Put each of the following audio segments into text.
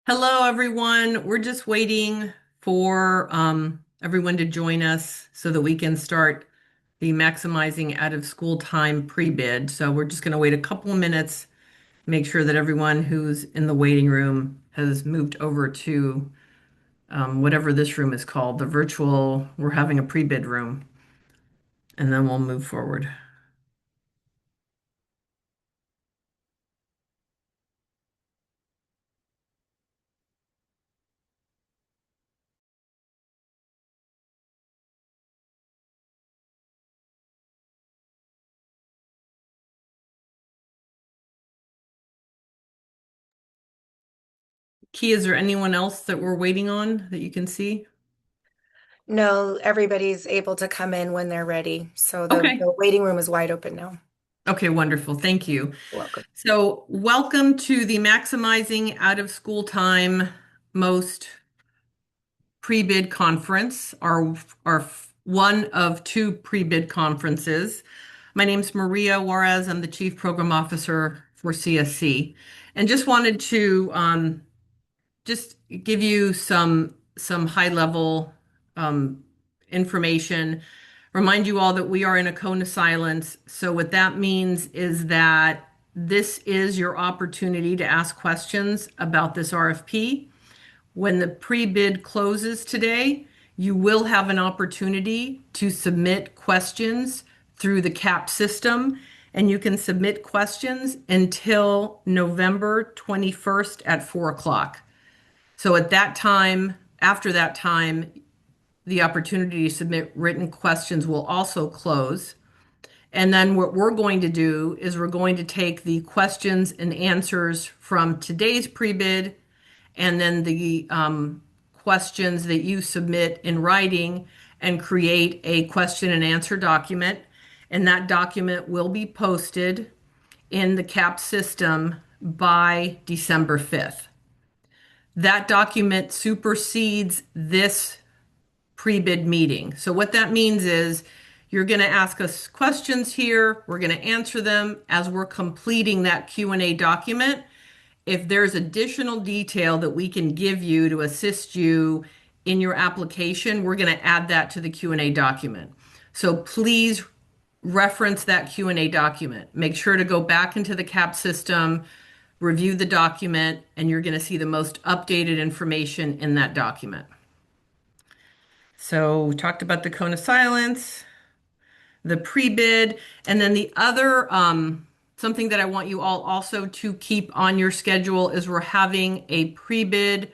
Hello, everyone. We're just waiting for everyone to join us so that we can start the maximizing out of school time pre-bid. So we're just going to wait a couple of minutes, make sure that everyone who's in the waiting room has moved over to whatever this room is called, the virtual, we're having a pre-bid room, and then we'll move forward. Key, is there anyone else that we're waiting on that you can see? No, everybody's able to come in when they're ready. So the, Okay. the waiting room is wide open now. Okay, wonderful. Thank you. You're welcome. So, welcome to the Maximizing Out of School Time Most Pre-Bid Conference, our one of two pre-bid conferences. My name's Maria Juarez. I'm the Chief Program Officer for CSC, and just wanted to just give you some high level information. Remind you all that we are in a cone of silence. So what that means is that this is your opportunity to ask questions about this RFP. When the pre-bid closes today, you will have an opportunity to submit questions through the CAP system, and you can submit questions until November 21st at 4 o'clock. So at that time, after that time, the opportunity to submit written questions will also close. And then what we're going to do is we're going to take the questions and answers from today's pre-bid and then the questions that you submit in writing and create a question and answer document. And that document will be posted in the CAP system by December 5th. That document supersedes this pre-bid meeting. So what that means is you're going to ask us questions here. We're going to answer them as we're completing that Q&A document. If there's additional detail that we can give you to assist you in your application, we're going to add that to the Q&A document. So please reference that Q&A document. Make sure to go back into the CAP system, review the document, and you're going to see the most updated information in that document. So we talked about the cone of silence, the pre-bid, and then the other something that I want you all also to keep on your schedule is we're having a pre-bid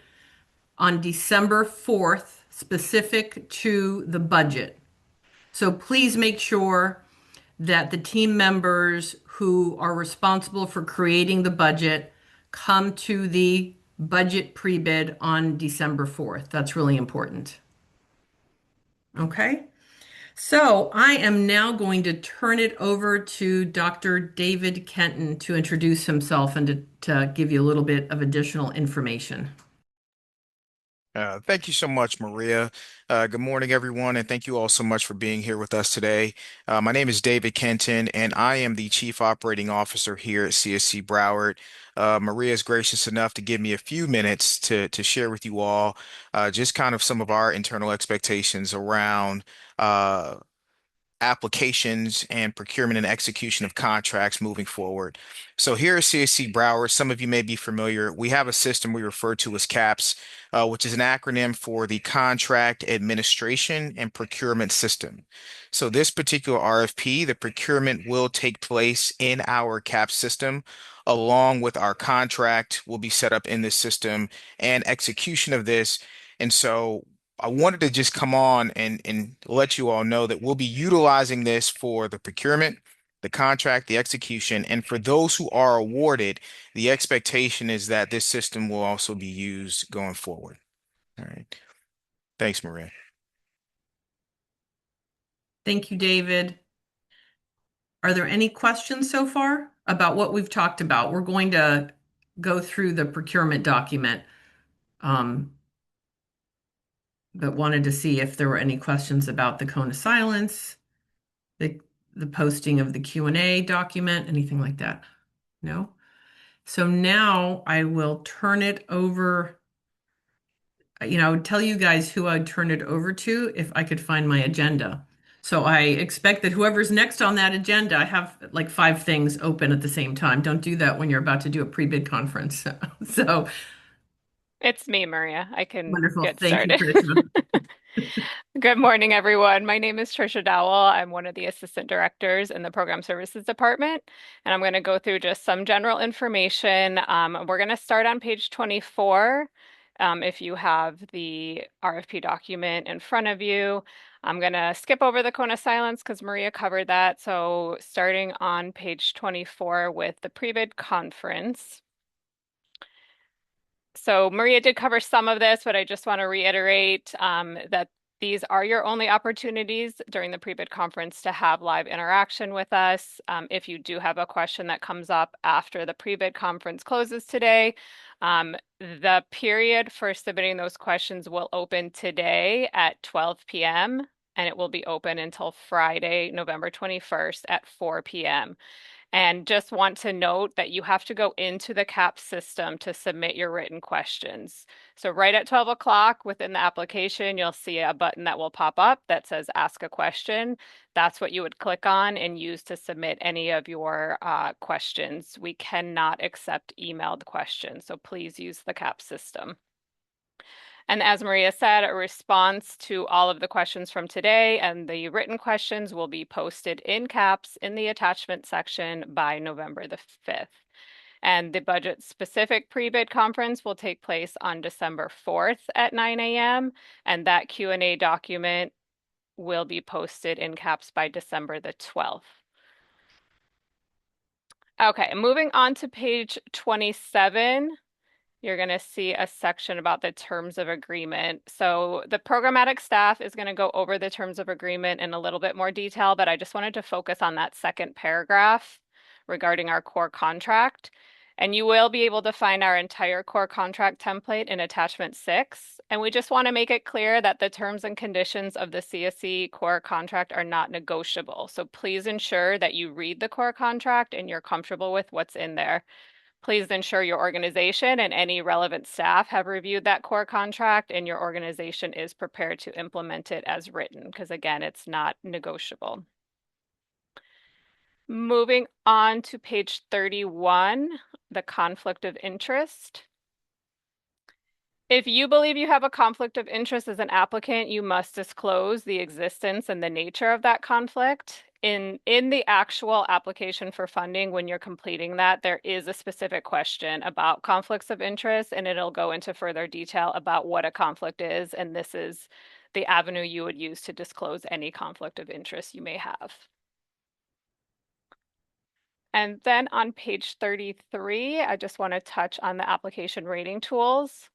on December 4th specific to the budget. So please make sure that the team members who are responsible for creating the budget come to the budget pre-bid on December 4th. That's really important. Okay. So I am now going to turn it over to Dr. David Kenton to introduce himself and to give you a little bit of additional information. Thank you so much, Maria. Good morning, everyone, and thank you all so much for being here with us today. My name is David Kenton, and I am the Chief Operating Officer here at CSC Broward. Maria is gracious enough to give me a few minutes to share with you all just kind of some of our internal expectations around applications and procurement and execution of contracts moving forward. So here at CSC Broward, some of you may be familiar, we have a system we refer to as CAPS, which is an acronym for the Contract Administration and Procurement System. So this particular RFP, the procurement will take place in our CAPS system, along with our contract will be set up in this system and execution of this. And so I wanted to just come on and let you all know that we'll be utilizing this for the procurement, the contract, the execution, and for those who are awarded, the expectation is that this system will also be used going forward. All right. Thanks, Maria. Thank you, David. Are there any questions so far about what we've talked about? We're going to go through the procurement document, um, but wanted to see if there were any questions about the cone of silence, the the posting of the Q&A document, anything like that. No? So now I will turn it over I would tell you guys who I'd turn it over to if I could find my agenda. So I expect that whoever's next on that agenda, I have like five things open at the same time. Don't do that when you're about to do a pre-bid conference. So It's me, Maria. I can wonderful. get Thank you, started. Tricia. Good morning, everyone. My name is Trisha Dowell. I'm one of the assistant directors in the Program Services Department, and I'm going to go through just some general information. We're going to start on page 24. If you have the RFP document in front of you, I'm going to skip over the cone of silence because Maria covered that. So starting on page 24 with the pre-bid conference. So Maria did cover some of this, but I just want to reiterate that these are your only opportunities during the pre-bid conference to have live interaction with us. If you do have a question that comes up after the pre-bid conference closes today, the period for submitting those questions will open today at 12 p.m. and it will be open until Friday, November 21st at 4 p.m. And just want to note that you have to go into the CAPS system to submit your written questions. So right at 12 o'clock within the application, you'll see a button that will pop up that says ask a question. That's what you would click on and use to submit any of your questions. We cannot accept emailed questions, so please use the CAPS system. And as Maria said, a response to all of the questions from today and the written questions will be posted in CAPS in the attachment section by November the 5th. And the budget specific pre-bid conference will take place on December 4th at 9 a.m. And that Q&A document will be posted in CAPS by December the 12th. Okay, moving on to page 27. You're going to see a section about the terms of agreement. So the programmatic staff is going to go over the terms of agreement in a little bit more detail, but I just wanted to focus on that second paragraph regarding our core contract. And you will be able to find our entire core contract template in attachment 6. And we just want to make it clear that the terms and conditions of the CSE core contract are not negotiable. So please ensure that you read the core contract and you're comfortable with what's in there. Please ensure your organization and any relevant staff have reviewed that core contract and your organization is prepared to implement it as written, because again, it's not negotiable. Moving on to page 31, the conflict of interest. If you believe you have a conflict of interest as an applicant, you must disclose the existence and the nature of that conflict. In the actual application for funding, when you're completing that, there is a specific question about conflicts of interest, and it'll go into further detail about what a conflict is, and this is the avenue you would use to disclose any conflict of interest you may have. And then on page 33, I just want to touch on the application rating tools.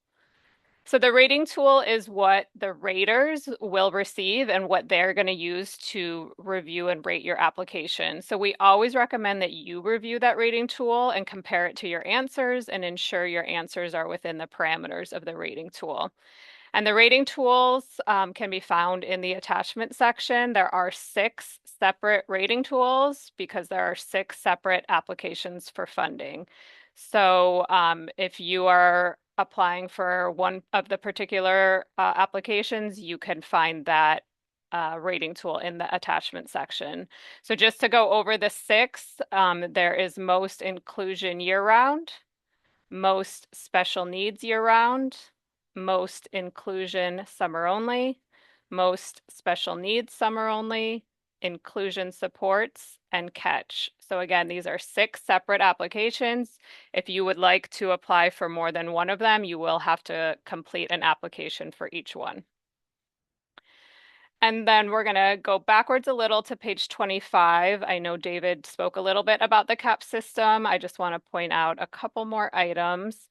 So the rating tool is what the raters will receive and what they're going to use to review and rate your application. So we always recommend that you review that rating tool and compare it to your answers and ensure your answers are within the parameters of the rating tool. And the rating tools can be found in the attachment section. There are 6 separate rating tools because there are 6 separate applications for funding. So if you are applying for one of the particular applications, you can find that rating tool in the attachment section. So just to go over the 6, there is most inclusion year-round, most special needs year-round, most inclusion summer only, most special needs summer only, inclusion supports, and catch. So again, these are 6 separate applications. If you would like to apply for more than one of them, you will have to complete an application for each one. And then we're going to go backwards a little to page 25. I know David spoke a little bit about the CAP system. I just want to point out a couple more items.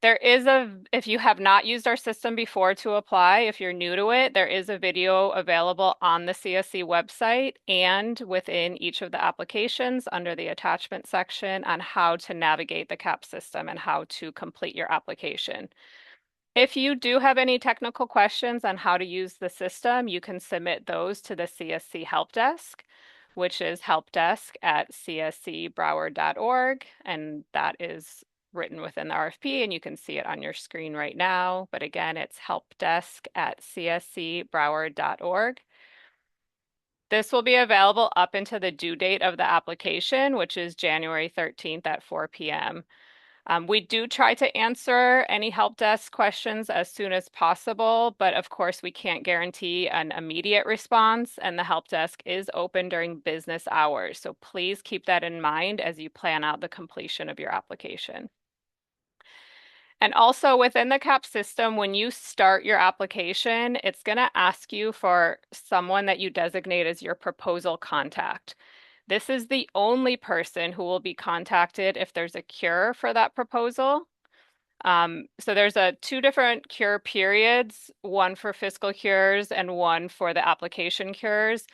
There is if you have not used our system before to apply, if you're new to it, there is a video available on the CSE website and within each of the applications under the attachment section on how to navigate the CAP system and how to complete your application. If you do have any technical questions on how to use the system, you can submit those to the CSC Help Desk, which is helpdesk@cscbroward.org, and that is written within the RFP, and you can see it on your screen right now. But again, it's helpdesk@cscbroward.org. This will be available up until the due date of the application, which is January 13th at 4 p.m. We do try to answer any help desk questions as soon as possible, but of course we can't guarantee an immediate response, and the help desk is open during business hours. So please keep that in mind as you plan out the completion of your application. And also within the CAP system, when you start your application, it's going to ask you for someone that you designate as your proposal contact. This is the only person who will be contacted if there's a cure for that proposal. So there's two different cure periods, one for fiscal cures and one for the application cures.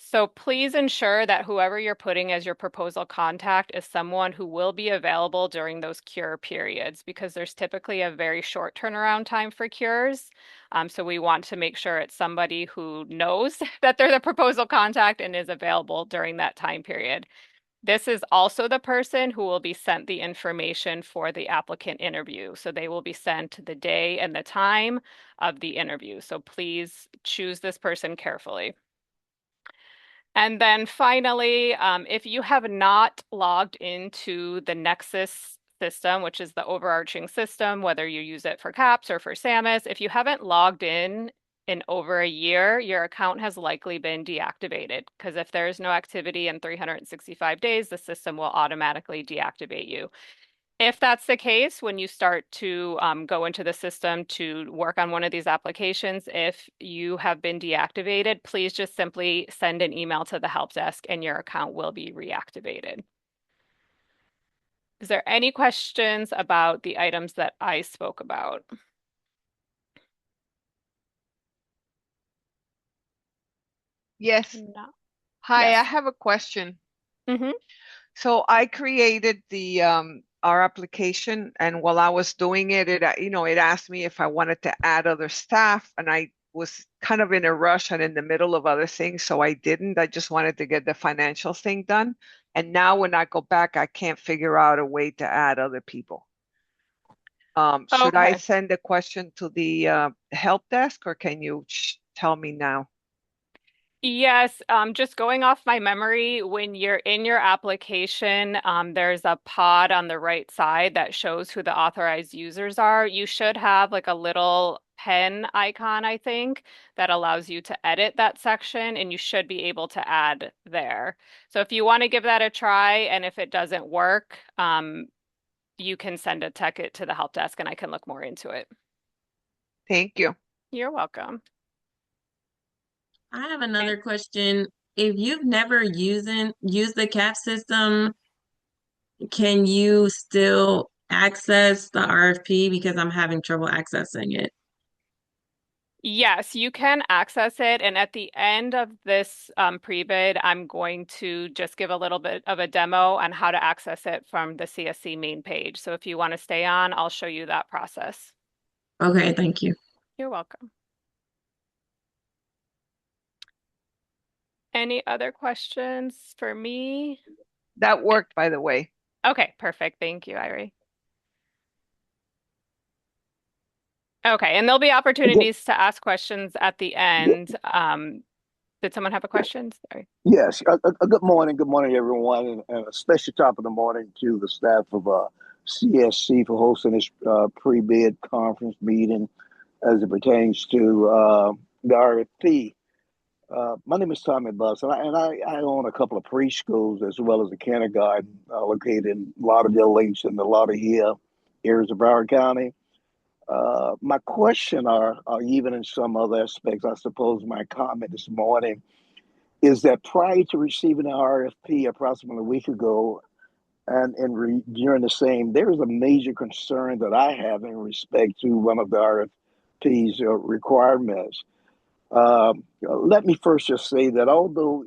So please ensure that whoever you're putting as your proposal contact is someone who will be available during those cure periods, because there's typically a very short turnaround time for cures. So we want to make sure it's somebody who knows that they're the proposal contact and is available during that time period. This is also the person who will be sent the information for the applicant interview. So they will be sent the day and the time of the interview. So please choose this person carefully. And then finally, if you have not logged into the Nexus system, which is the overarching system, whether you use it for CAPS or for SAMUS, if you haven't logged in over a year, your account has likely been deactivated, because if there is no activity in 365 days, the system will automatically deactivate you. If that's the case, when you start to go into the system to work on one of these applications, if you have been deactivated, please just simply send an email to the help desk and your account will be reactivated. Is there any questions about the items that I spoke about? Yes. No. Hi, Yes. I have a question. Mm-hmm. So I created the our application, and while I was doing it, it asked me if I wanted to add other staff, and I was kind of in a rush and in the middle of other things, so I didn't. I just wanted to get the financial thing done. And now when I go back, I can't figure out a way to add other people. Should I Okay. send a question to the help desk, or can you tell me now? Yes, just going off my memory, when you're in your application, there's a pod on the right side that shows who the authorized users are. You should have like a little pen icon, I think, that allows you to edit that section, and you should be able to add there. So if you want to give that a try, and if it doesn't work, you can send a ticket to the help desk and I can look more into it. Thank you. You're welcome. I have another question. If you've never used the CAP system, can you still access the RFP? Because I'm having trouble accessing it. Yes, you can access it. And at the end of this pre-bid, I'm going to just give a little bit of a demo on how to access it from the CSC main page. So if you want to stay on, I'll show you that process. Okay, thank you. You're welcome. Any other questions for me? That worked, by the way. Okay, perfect. Thank you, Irie. Okay, and there'll be opportunities to ask questions at the end. Did someone have a question? Sorry. Yes. Good morning. Good morning, everyone. And a special top of the morning to the staff of CSC for hosting this pre-bid conference meeting as it pertains to the RFP. My name is Tommy Buss, and I own a couple of preschools as well as a kindergarten located in Lauderdale Lakes and the Lauderhill areas of Broward County. My question, or even in some other aspects, I suppose my comment this morning, is that prior to receiving the RFP approximately a week ago, and during the same, there is a major concern that I have in respect to one of the RFP's requirements. Let me first just say that although,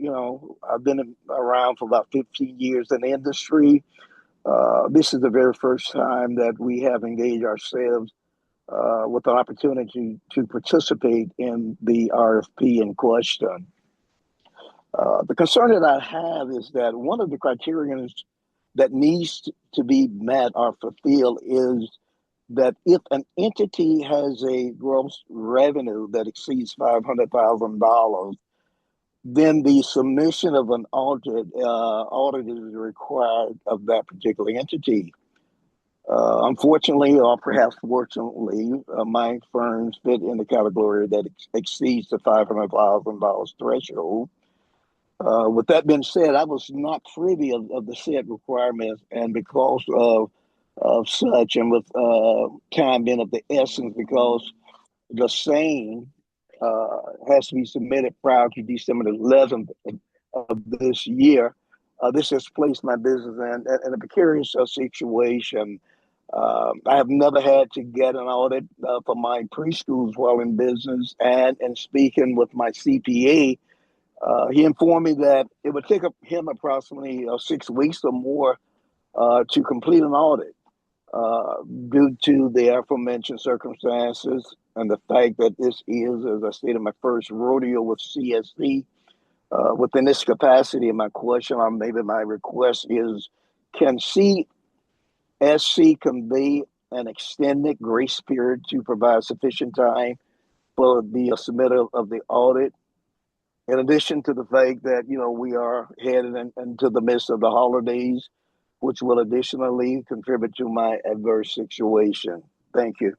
I've been around for about 15 years in the industry, this is the very first time that we have engaged ourselves with an opportunity to participate in the RFP in question. The concern that I have is that one of the criterions that needs to be met or fulfilled is that if an entity has a gross revenue that exceeds $500,000, then the submission of an audit is required of that particular entity. Unfortunately, or perhaps fortunately, my firms fit in the category that exceeds the $500,000 threshold. With that being said, I was not privy of the said requirements, and because of such, and with time being of the essence, because the same has to be submitted prior to December 11th of this year. This has placed my business in a precarious situation. I have never had to get an audit for my preschools while in business, and in speaking with my CPA, he informed me that it would take him approximately 6 weeks or more to complete an audit due to the aforementioned circumstances and the fact that this is, as I stated, my first rodeo with CSC. Within this capacity, my question or maybe my request is, can CSC convey an extended grace period to provide sufficient time for the submittal of the audit? In addition to the fact that, we are headed into the midst of the holidays, which will additionally contribute to my adverse situation. Thank you.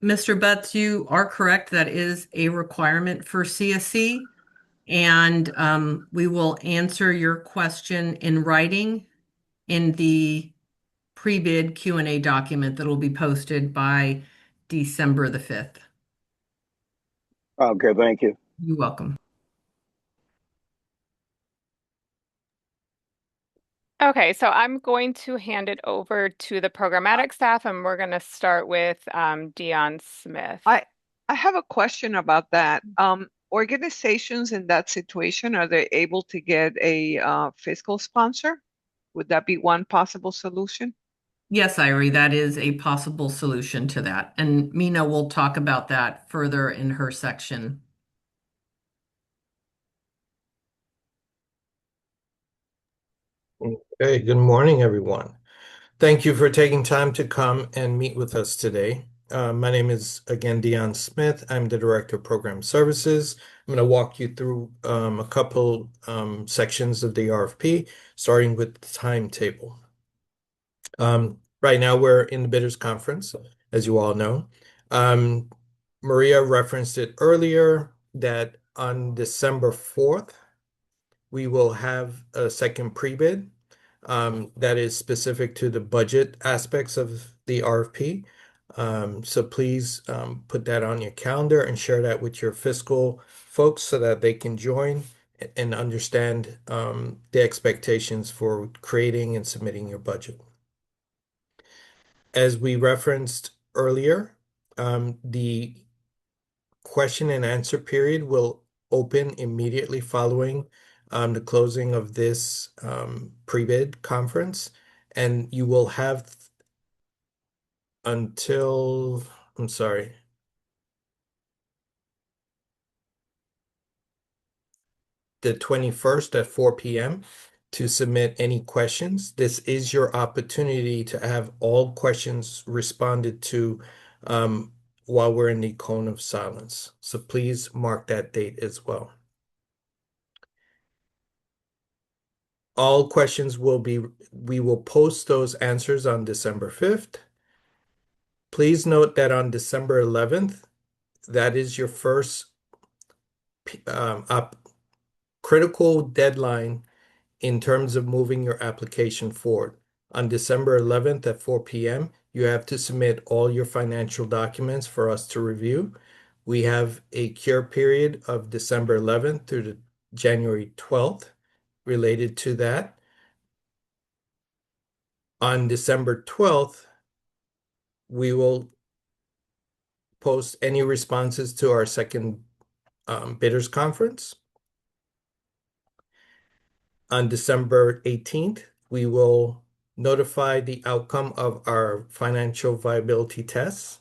Mr. Betts, you are correct. That is a requirement for CSC. And we will answer your question in writing in the pre-bid Q&A document that will be posted by December the 5th. Okay, thank you. You're welcome. Okay, so I'm going to hand it over to the programmatic staff, and we're going to start with Dion Smith. I have a question about that. Organizations in that situation, are they able to get a fiscal sponsor? Would that be one possible solution? Yes, Irie, that is a possible solution to that. And Mina will talk about that further in her section. Okay, good morning, everyone. Thank you for taking time to come and meet with us today. My name is, again, Dion Smith. I'm the Director of Program Services. I'm going to walk you through a couple sections of the RFP, starting with the timetable. Right now, we're in the Bidders Conference, as you all know. Maria referenced it earlier that on December 4th, we will have a second pre-bid that is specific to the budget aspects of the RFP. So please put that on your calendar and share that with your fiscal folks so that they can join and understand the expectations for creating and submitting your budget. As we referenced earlier, the question and answer period will open immediately following the closing of this pre-bid conference, and you will have until, I'm sorry, the 21st at 4 p.m. to submit any questions. This is your opportunity to have all questions responded to while we're in the cone of silence. So please mark that date as well. All questions we will post those answers on December 5th. Please note that on December 11th, that is your first critical deadline in terms of moving your application forward. On December 11th at 4 p.m., you have to submit all your financial documents for us to review. We have a cure period of December 11th through to January 12th related to that. On December 12th, we will post any responses to our second bidders conference. On December 18th, we will notify the outcome of our financial viability tests.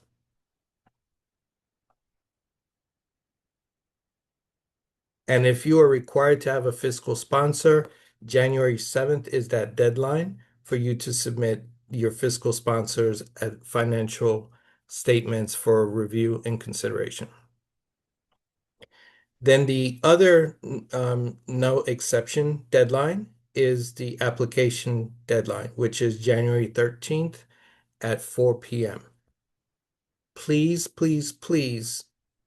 And if you are required to have a fiscal sponsor, January 7th is that deadline for you to submit your fiscal sponsors at financial statements for review and consideration. Then the other no exception deadline is the application deadline, which is January 13th at 4 p.m. Please, please, please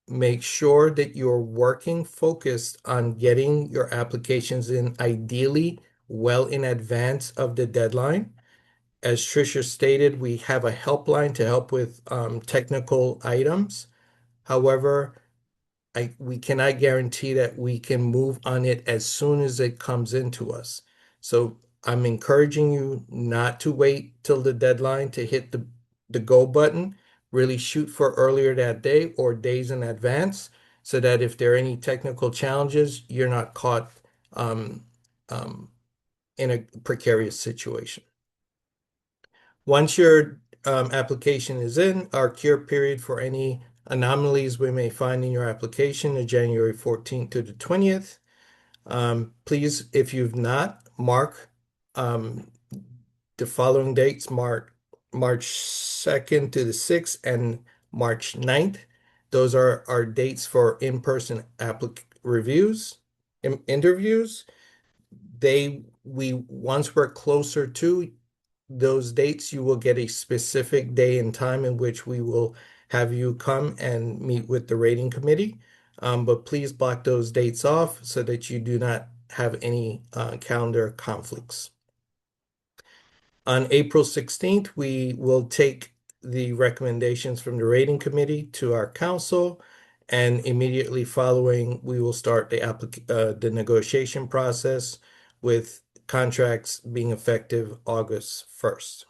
make sure that you're working focused on getting your applications in ideally well in advance of the deadline. As Tricia stated, we have a helpline to help with technical items. However, we cannot guarantee that we can move on it as soon as it comes into us. So I'm encouraging you not to wait till the deadline to hit the go button. Really shoot for earlier that day or days in advance so that if there are any technical challenges, you're not caught um, um, in a precarious situation. Once your application is in, our cure period for any anomalies we may find in your application is January 14th to the 20th. Please, if you've not, mark the following dates, March 2nd to the 6th and March 9th. Those are our dates for in-person reviews, interviews. Once we're closer to those dates, you will get a specific day and time in which we will have you come and meet with the rating committee. But please block those dates off so that you do not have any calendar conflicts. On April 16th, we will take the recommendations from the rating committee to our council, and immediately following, we will start the negotiation process with contracts being effective August 1st.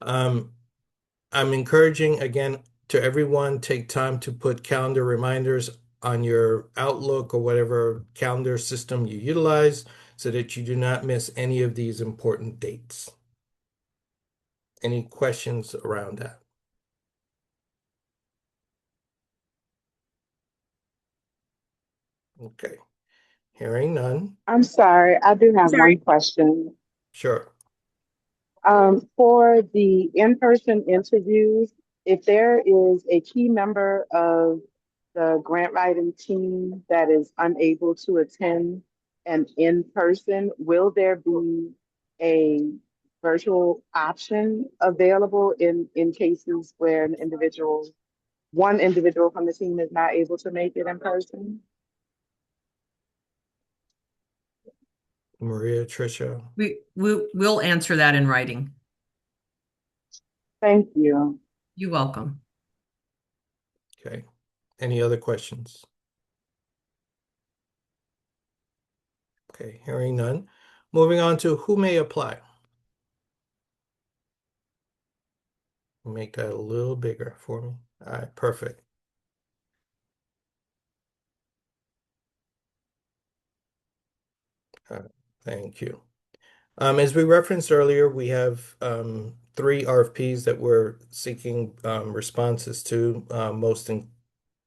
I'm encouraging again to everyone, take time to put calendar reminders on your Outlook or whatever calendar system you utilize so that you do not miss any of these important dates. Any questions around that? Okay, hearing none. I'm sorry, I do have one question. Sure. For the in-person interviews, if there is a key member of the grant writing team that is unable to attend an in-person, will there be a virtual option available in cases where one individual from the team is not able to make it in person? Maria, Tricia. We'll answer that in writing. Thank you. You're welcome. Okay. Any other questions? Okay, hearing none. Moving on to who may apply. Make that a little bigger for me. All right, perfect. Thank you. As we referenced earlier, we have 3 RFPs that we're seeking responses to,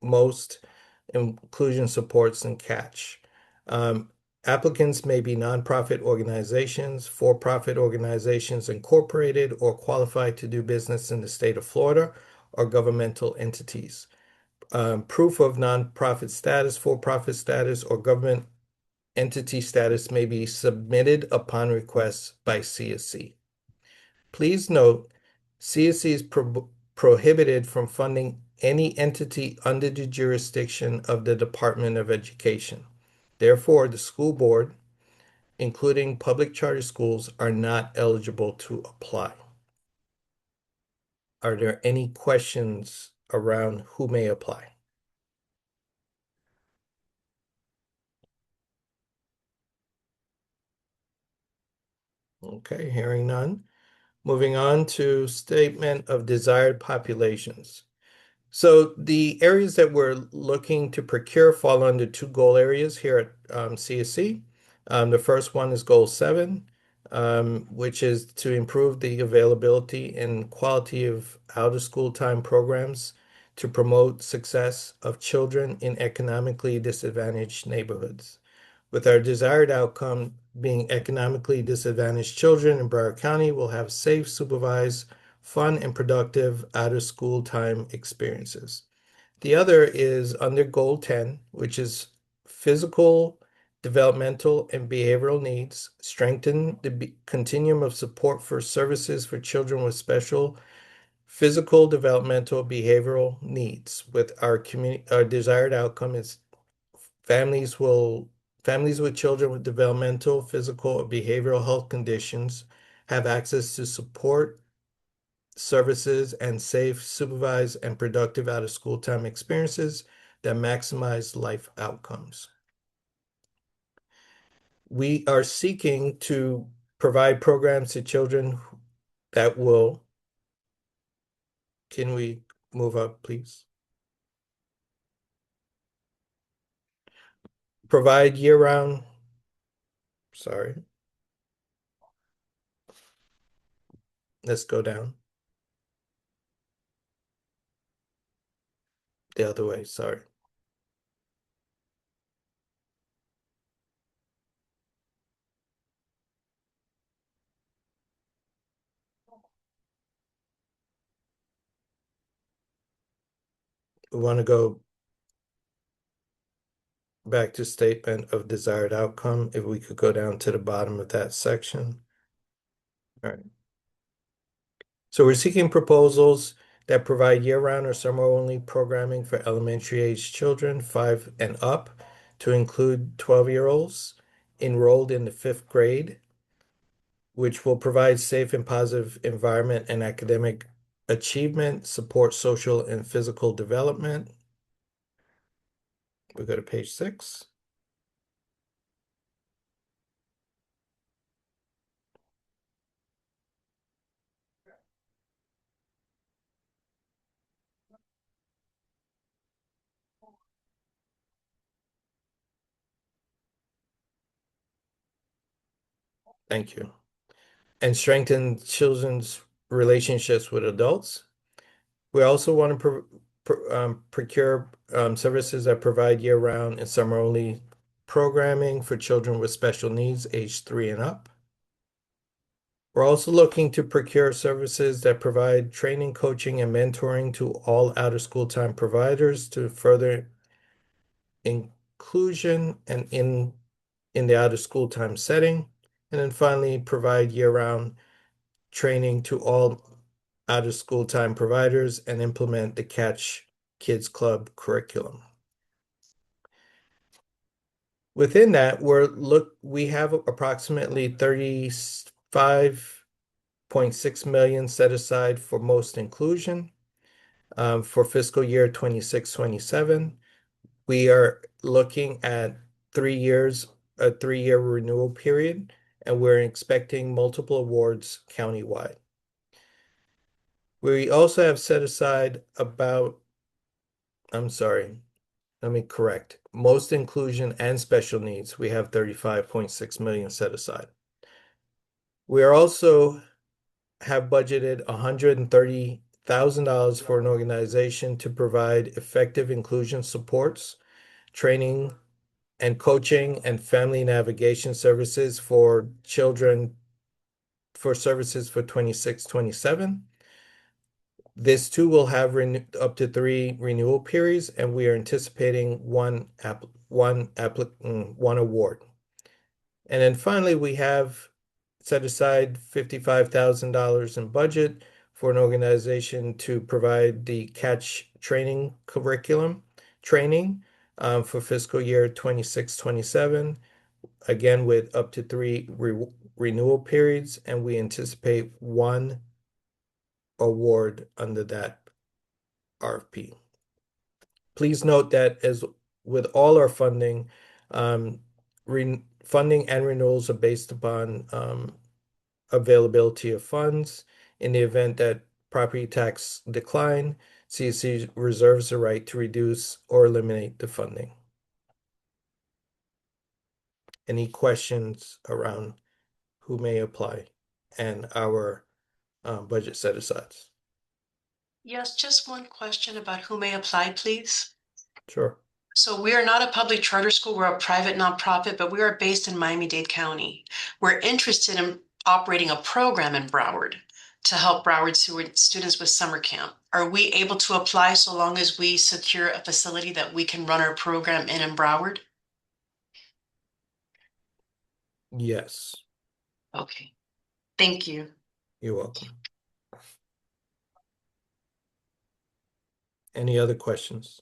most inclusion supports and catch. Applicants may be nonprofit organizations, for-profit organizations incorporated or qualified to do business in the state of Florida, or governmental entities. Proof of nonprofit status, for-profit status, or government entity status may be submitted upon request by CSC. Please note, CSC is prohibited from funding any entity under the jurisdiction of the Department of Education. Therefore, the school board, including public charter schools, are not eligible to apply. Are there any questions around who may apply? Okay, hearing none. Moving on to statement of desired populations. So the areas that we're looking to procure fall under 2 goal areas here at CSC. The first one is goal 7, which is to improve the availability and quality of out-of-school time programs to promote success of children in economically disadvantaged neighborhoods, with our desired outcome being economically disadvantaged children in Broward County will have safe, supervised, fun, and productive out-of-school time experiences. The other is under Goal 10, which is physical, developmental, and behavioral needs, strengthen the continuum of support for services for children with special physical, developmental, behavioral needs. With our desired outcome is families with children with developmental, physical, or behavioral health conditions have access to support services and safe, supervised, and productive out-of-school time experiences that maximize life outcomes. We are seeking to provide programs to children that will, can we move up, please? Provide year-round, sorry. Let's go down. The other way, sorry. We want to go back to statement of desired outcome. If we could go down to the bottom of that section. All right. So we're seeking proposals that provide year-round or summer-only programming for elementary-age children 5 and up to include 12-year-olds enrolled in the 5th grade, which will provide safe and positive environment and academic achievement, support social and physical development. We go to page 6. Thank you. And strengthen children's relationships with adults. We also want to procure services that provide year-round and summer-only programming for children with special needs age 3 and up. We're also looking to procure services that provide training, coaching, and mentoring to all out-of-school time providers to further inclusion and in the out-of-school time setting. And then finally, provide year-round training to all out-of-school time providers and implement the Catch Kids Club curriculum. Within that, we have approximately 35.6 million set aside for most inclusion for fiscal year 26-27. We are looking at 3 years, a 3-year renewal period, and we're expecting multiple awards countywide. We also have set aside let me correct. Most inclusion and special needs, we have 35.6 million set aside. We are also have budgeted $130,000 for an organization to provide effective inclusion supports, training and coaching and family navigation services for children for services for 26-27. This too will have up to 3 renewal periods, and we are anticipating one award. And then finally, we have set aside $55,000 in budget for an organization to provide the Catch training curriculum training for fiscal year 26-27, again with up to 3 renewal periods, and we anticipate one award under that RFP. Please note that as with all our funding, funding and renewals are based upon availability of funds. In the event that property tax decline, CSC reserves the right to reduce or eliminate the funding. Any questions around who may apply and our budget set-asides? Yes, just one question about who may apply, please. Sure. So we are not a public charter school, we're a private nonprofit, but we are based in Miami-Dade County. We're interested in operating a program in Broward to help Broward students with summer camp. Are we able to apply so long as we secure a facility that we can run our program in Broward? Yes, Okay, thank you. you're welcome. Any other questions?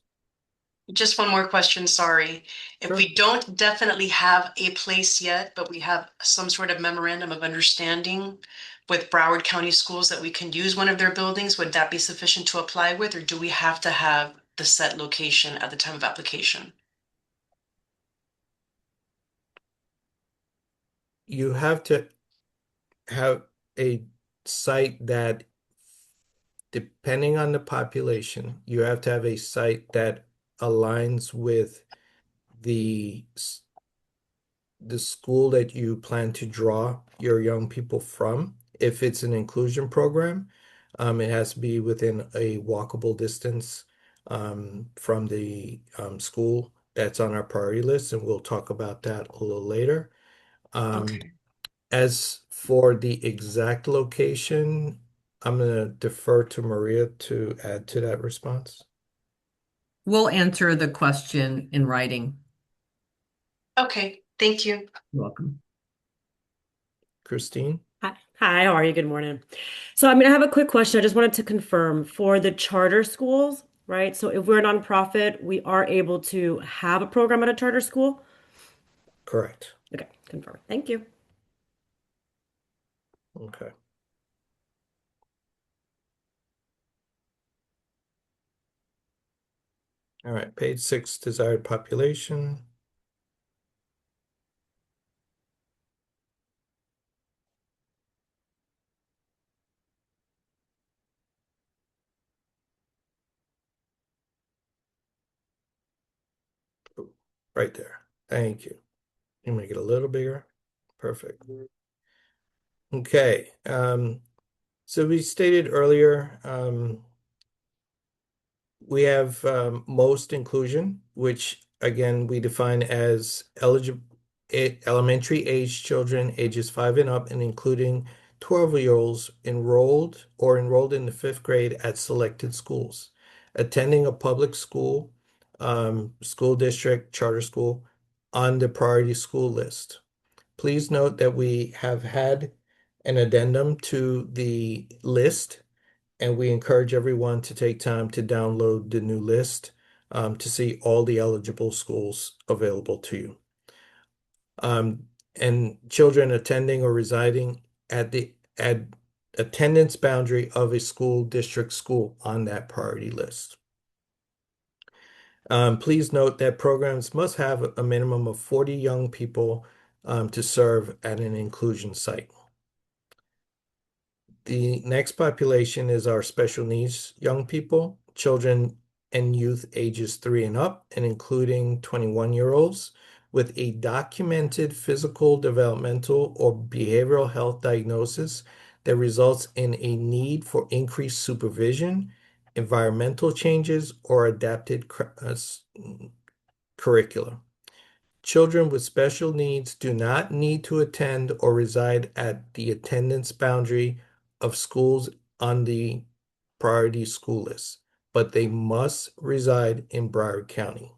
Just one more question, sorry. If Sure. we don't definitely have a place yet, but we have some sort of memorandum of understanding with Broward County Schools that we can use one of their buildings, would that be sufficient to apply with, or do we have to have the set location at the time of application? You have to have a site that, depending on the population, you have to have a site that aligns with the the school that you plan to draw your young people from. If it's an inclusion program, it has to be within a walkable distance from the school that's on our priority list, and we'll talk about that a little later. Okay. As for the exact location, I'm going to defer to Maria to add to that response. We'll answer the question in writing. Okay, thank you. You're welcome. Christine? Hi, how are you? Good morning. So, I have a quick question. I just wanted to confirm for the charter schools, right? So, if we're a nonprofit, we are able to have a program at a charter school? Correct. Okay, confirm. Thank you. Okay. All right, page 6, desired population. Oh, right there. Thank you. You make it a little bigger. Perfect. Okay. So we stated earlier, we have most inclusion, which again we define as elementary age children ages 5 and up, and including 12-year-olds enrolled in the 5th grade at selected schools, attending a public school, school district, charter school on the priority school list. Please note that we have had an addendum to the list, and we encourage everyone to take time to download the new list to see all the eligible schools available to you. And children attending or residing at the attendance boundary of a school district school on that priority list. Please note that programs must have a minimum of 40 young people to serve at an inclusion site. The next population is our special needs young people, children and youth ages 3 and up, and including 21-year-olds with a documented physical, developmental, or behavioral health diagnosis that results in a need for increased supervision, environmental changes, or adapted curricula. Children with special needs do not need to attend or reside at the attendance boundary of schools on the priority school list, but they must reside in Broward County.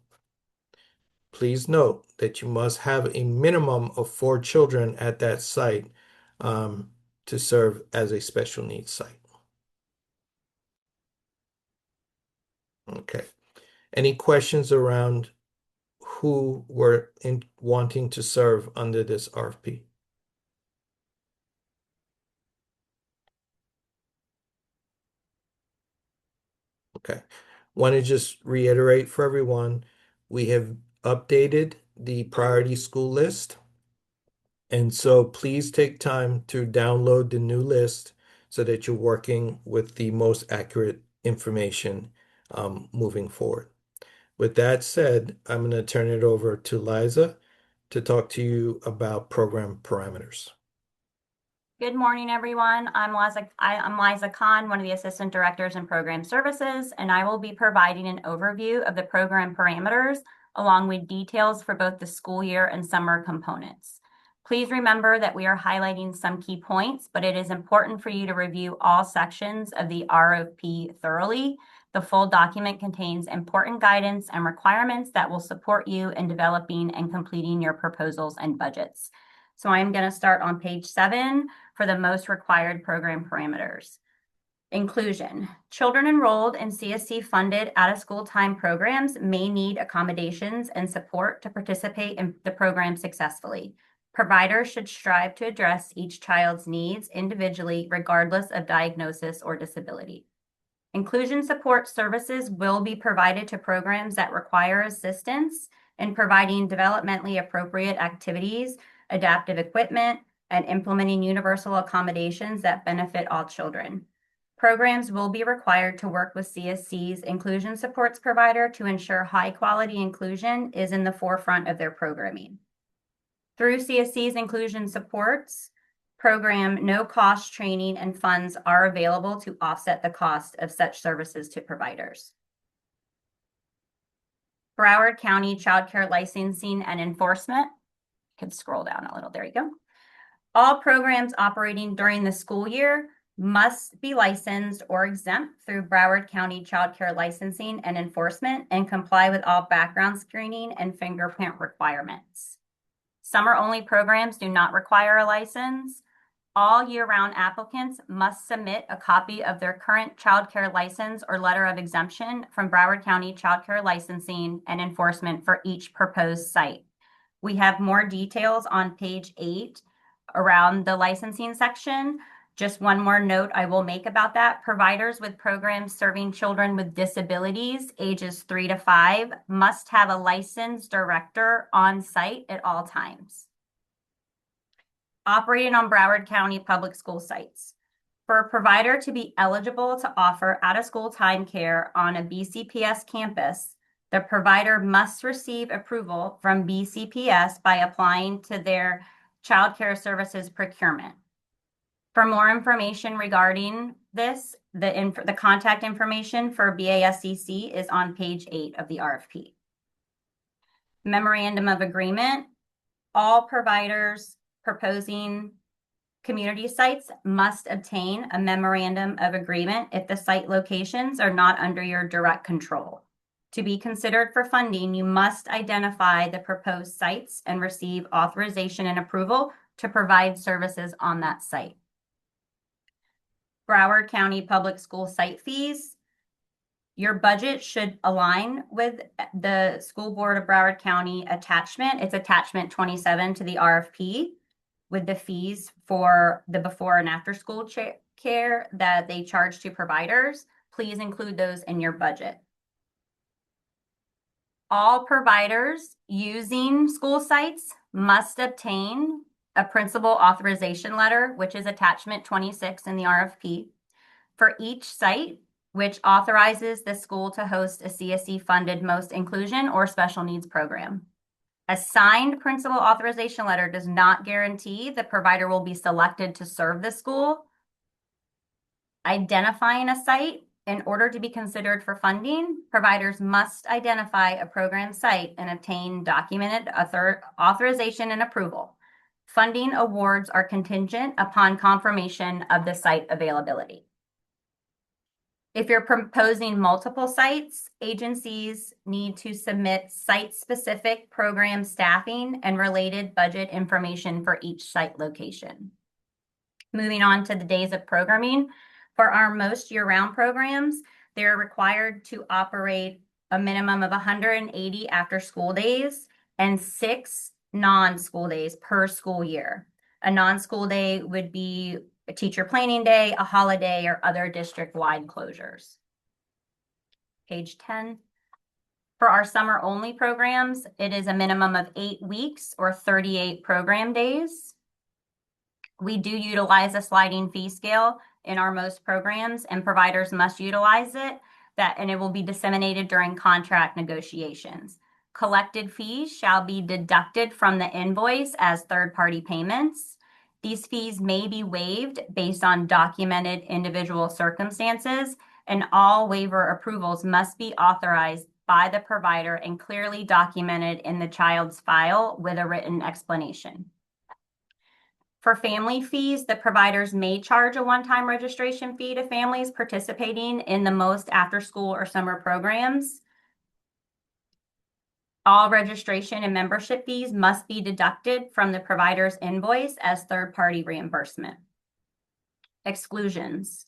Please note that you must have a minimum of 4 children at that site to serve as a special needs site. Okay. Any questions around who were wanting to serve under this RFP? Okay. Want to just reiterate for everyone, we have updated the priority school list. And so please take time to download the new list so that you're working with the most accurate information moving forward. With that said, I'm going to turn it over to Liza to talk to you about program parameters. Good morning, everyone. I'm Liza Khan, one of the Assistant Directors in Program Services, and I will be providing an overview of the program parameters along with details for both the school year and summer components. Please remember that we are highlighting some key points, but it is important for you to review all sections of the RFP thoroughly. The full document contains important guidance and requirements that will support you in developing and completing your proposals and budgets. So I'm going to start on page 7 for the most required program parameters. Inclusion. Children enrolled in CSC funded out-of-school time programs may need accommodations and support to participate in the program successfully. Providers should strive to address each child's needs individually, regardless of diagnosis or disability. Inclusion support services will be provided to programs that require assistance in providing developmentally appropriate activities, adaptive equipment, and implementing universal accommodations that benefit all children. Programs will be required to work with CSC's inclusion supports provider to ensure high-quality inclusion is in the forefront of their programming. Through CSC's inclusion supports program, no-cost training and funds are available to offset the cost of such services to providers. Broward County Child Care Licensing and Enforcement. Could scroll down a little. There you go. All programs operating during the school year must be licensed or exempt through Broward County Child Care Licensing and Enforcement and comply with all background screening and fingerprint requirements. Summer-only programs do not require a license. All year-round applicants must submit a copy of their current child care license or letter of exemption from Broward County Child Care Licensing and Enforcement for each proposed site. We have more details on page 8 around the licensing section. Just one more note I will make about that. Providers with programs serving children with disabilities ages 3 to 5 must have a licensed director on site at all times. Operating on Broward County public school sites. For a provider to be eligible to offer out-of-school time care on a BCPS campus, the provider must receive approval from BCPS by applying to their Child Care Services procurement. For more information regarding this, the contact information for BASCC is on page 8 of the RFP. Memorandum of Agreement. All providers proposing community sites must obtain a memorandum of agreement if the site locations are not under your direct control. To be considered for funding, you must identify the proposed sites and receive authorization and approval to provide services on that site. Broward County Public School site fees. Your budget should align with the School Board of Broward County attachment. It's attachment 27 to the RFP with the fees for the before and after school care that they charge to providers. Please include those in your budget. All providers using school sites must obtain a principal authorization letter, which is attachment 26 in the RFP, for each site, which authorizes the school to host a CSE-funded most inclusion or special needs program. A signed principal authorization letter does not guarantee the provider will be selected to serve the school. Identifying a site. In order to be considered for funding, providers must identify a program site and obtain documented authorization and approval. Funding awards are contingent upon confirmation of the site availability. If you're proposing multiple sites, agencies need to submit site-specific program staffing and related budget information for each site location. Moving on to the days of programming. For our most year-round programs, they're required to operate a minimum of 180 after-school days and 6 non-school days per school year. A non-school day would be a teacher planning day, a holiday, or other district-wide closures. Page 10. For our summer-only programs, it is a minimum of 8 weeks or 38 program days. We do utilize a sliding fee scale in our most programs, and providers must utilize it, and it will be disseminated during contract negotiations. Collected fees shall be deducted from the invoice as third-party payments. These fees may be waived based on documented individual circumstances, and all waiver approvals must be authorized by the provider and clearly documented in the child's file with a written explanation. For family fees, the providers may charge a one-time registration fee to families participating in the most after-school or summer programs. All registration and membership fees must be deducted from the provider's invoice as third-party reimbursement. Exclusions.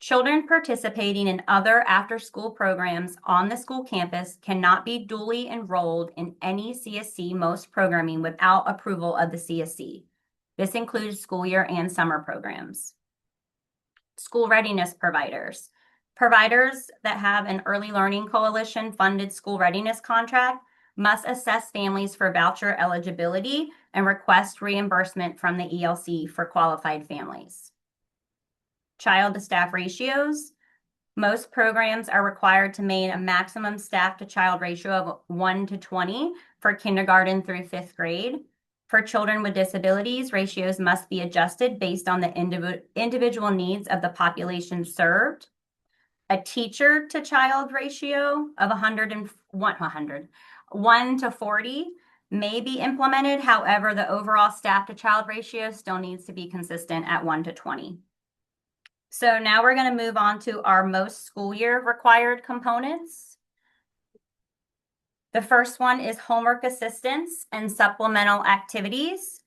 Children participating in other after-school programs on the school campus cannot be duly enrolled in any CSC most programming without approval of the CSC. This includes school year and summer programs. School readiness providers. Providers that have an Early Learning Coalition funded school readiness contract must assess families for voucher eligibility and request reimbursement from the ELC for qualified families. Child to staff ratios. Most programs are required to maintain a maximum staff to child ratio of 1 to 20 for kindergarten through 5th grade. For children with disabilities, ratios must be adjusted based on the individual needs of the population served. A teacher to child ratio of 1 to 40 may be implemented. However, the overall staff to child ratio still needs to be consistent at 1 to 20. So now we're going to move on to our most school year required components. The first one is homework assistance and supplemental activities.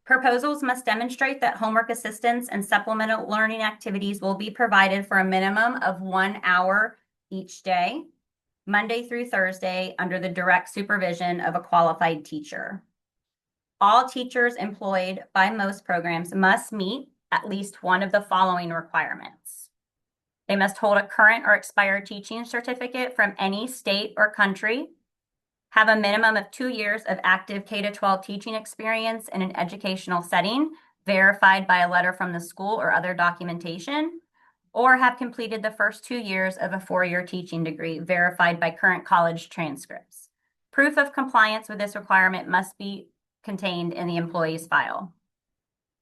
Proposals must demonstrate that homework assistance and supplemental learning activities will be provided for a minimum of 1 hour each day, Monday through Thursday, under the direct supervision of a qualified teacher. All teachers employed by most programs must meet at least one of the following requirements. They must hold a current or expired teaching certificate from any state or country, have a minimum of 2 years of active K-12 teaching experience in an educational setting, verified by a letter from the school or other documentation, or have completed the first 2 years of a 4-year teaching degree, verified by current college transcripts. Proof of compliance with this requirement must be contained in the employee's file.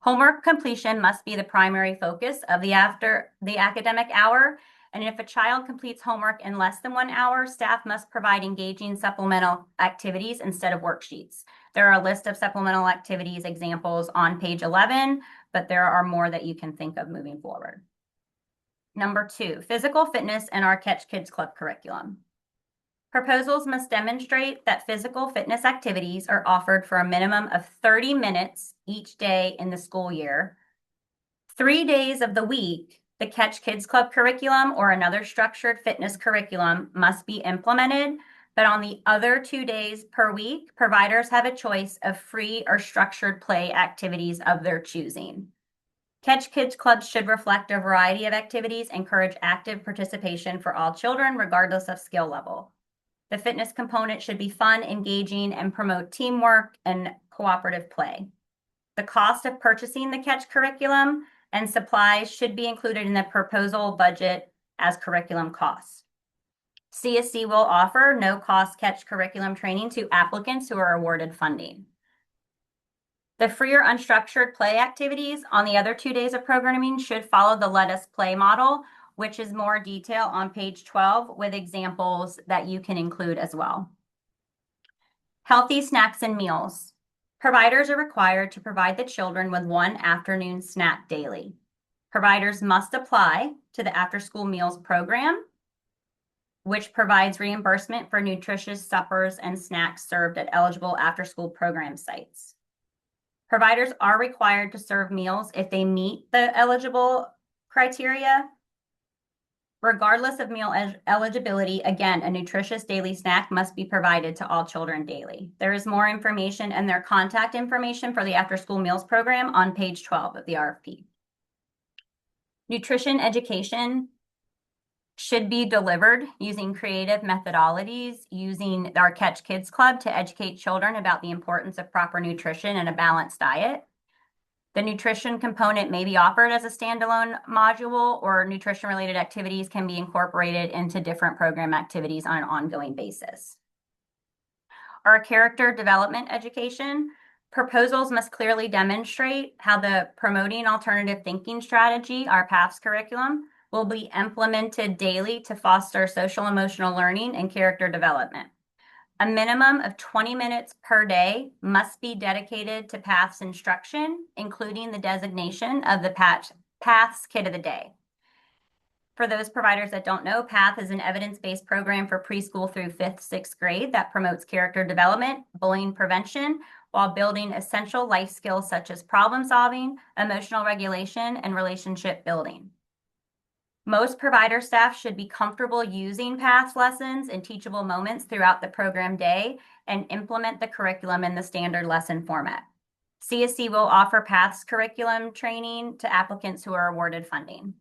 Homework completion must be the primary focus of the academic hour, and if a child completes homework in less than 1 hour, staff must provide engaging supplemental activities instead of worksheets. There are a list of supplemental activities examples on page 11, but there are more that you can think of moving forward. Number 2, physical fitness and our Catch Kids Club curriculum. Proposals must demonstrate that physical fitness activities are offered for a minimum of 30 minutes each day in the school year. 3 days of the week, the Catch Kids Club curriculum or another structured fitness curriculum must be implemented, but on the other 2 days per week, providers have a choice of free or structured play activities of their choosing. Catch Kids Clubs should reflect a variety of activities, encourage active participation for all children, regardless of skill level. The fitness component should be fun, engaging, and promote teamwork and cooperative play. The cost of purchasing the Catch curriculum and supplies should be included in the proposal budget as curriculum costs. CSC will offer no-cost Catch curriculum training to applicants who are awarded funding. The free or unstructured play activities on the other 2 days of programming should follow the Let Us Play model, which is more detail on page 12 with examples that you can include as well. Healthy snacks and meals. Providers are required to provide the children with 1 afternoon snack daily. Providers must apply to the after-school meals program, which provides reimbursement for nutritious suppers and snacks served at eligible after-school program sites. Providers are required to serve meals if they meet the eligible criteria. Regardless of meal eligibility, again, a nutritious daily snack must be provided to all children daily. There is more information and their contact information for the after-school meals program on page 12 of the RFP. Nutrition education should be delivered using creative methodologies, using our Catch Kids Club to educate children about the importance of proper nutrition and a balanced diet. The nutrition component may be offered as a standalone module, or nutrition-related activities can be incorporated into different program activities on an ongoing basis. Our character development education. Proposals must clearly demonstrate how the promoting alternative thinking strategy, our PATHS curriculum, will be implemented daily to foster social emotional learning and character development. A minimum of 20 minutes per day must be dedicated to PATHS instruction, including the designation of the PATHS Kid of the Day. For those providers that don't know, PATH is an evidence-based program for preschool through 5th, 6th grade that promotes character development, bullying prevention, while building essential life skills such as problem solving, emotional regulation, and relationship building. Most provider staff should be comfortable using PATH lessons in teachable moments throughout the program day and implement the curriculum in the standard lesson format. CSC will offer PATHs curriculum training to applicants who are awarded funding.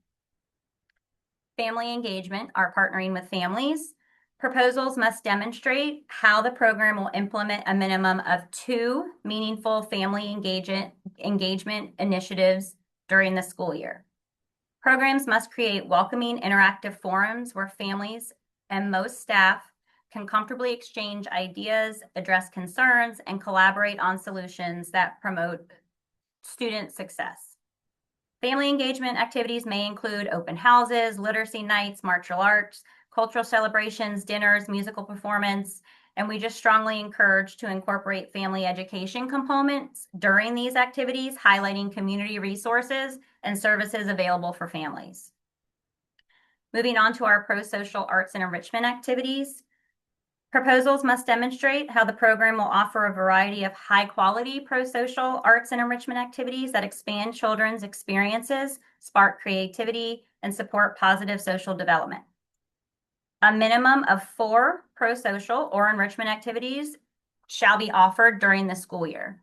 Family engagement are partnering with families. Proposals must demonstrate how the program will implement a minimum of 2 meaningful family engagement initiatives during the school year. Programs must create welcoming, interactive forums where families and most staff can comfortably exchange ideas, address concerns, and collaborate on solutions that promote student success. Family engagement activities may include open houses, literacy nights, martial arts, cultural celebrations, dinners, musical performance, and we just strongly encourage to incorporate family education components during these activities, highlighting community resources and services available for families. Moving on to our pro-social arts and enrichment activities. Proposals must demonstrate how the program will offer a variety of high-quality pro-social arts and enrichment activities that expand children's experiences, spark creativity, and support positive social development. A minimum of 4 pro-social or enrichment activities shall be offered during the school year.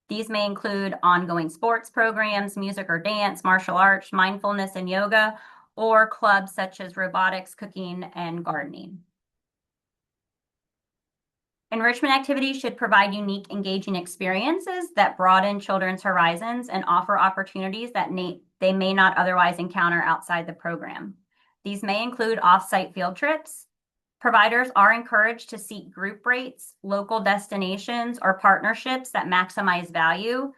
These may include ongoing sports programs, music or dance, martial arts, mindfulness and yoga, or clubs such as robotics, cooking, and gardening. Enrichment activities should provide unique, engaging experiences that broaden children's horizons and offer opportunities that they may not otherwise encounter outside the program. These may include off-site field trips. Providers are encouraged to seek group rates, local destinations, or partnerships that maximize value.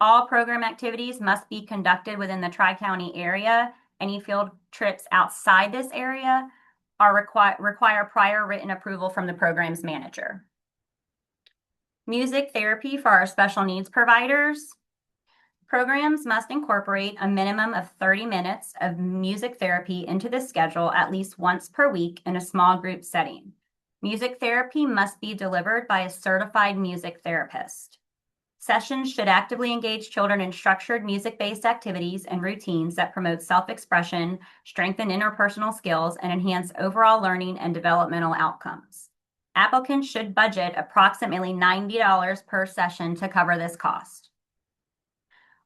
All program activities must be conducted within the Tri-County area. Any field trips outside this area are require prior written approval from the program's manager. Music therapy for our special needs providers. Programs must incorporate a minimum of 30 minutes of music therapy into the schedule at least once per week in a small group setting. Music therapy must be delivered by a certified music therapist. Sessions should actively engage children in structured music-based activities and routines that promote self-expression, strengthen interpersonal skills, and enhance overall learning and developmental outcomes. Applicants should budget approximately $90 per session to cover this cost.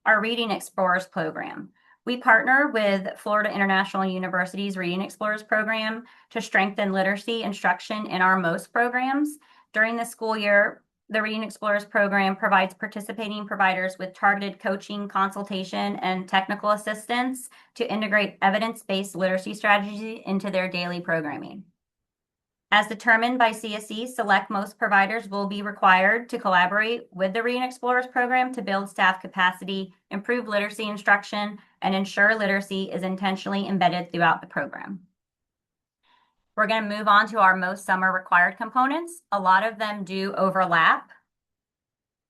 Our Reading Explorers program. We partner with Florida International University's Reading Explorers program to strengthen literacy instruction in our MOST programs. During the school year, the Reading Explorers program provides participating providers with targeted coaching, consultation, and technical assistance to integrate evidence-based literacy strategies into their daily programming. As determined by CSE, select MOST providers will be required to collaborate with the Reading Explorers program to build staff capacity, improve literacy instruction, and ensure literacy is intentionally embedded throughout the program. We're going to move on to our most summer required components. A lot of them do overlap.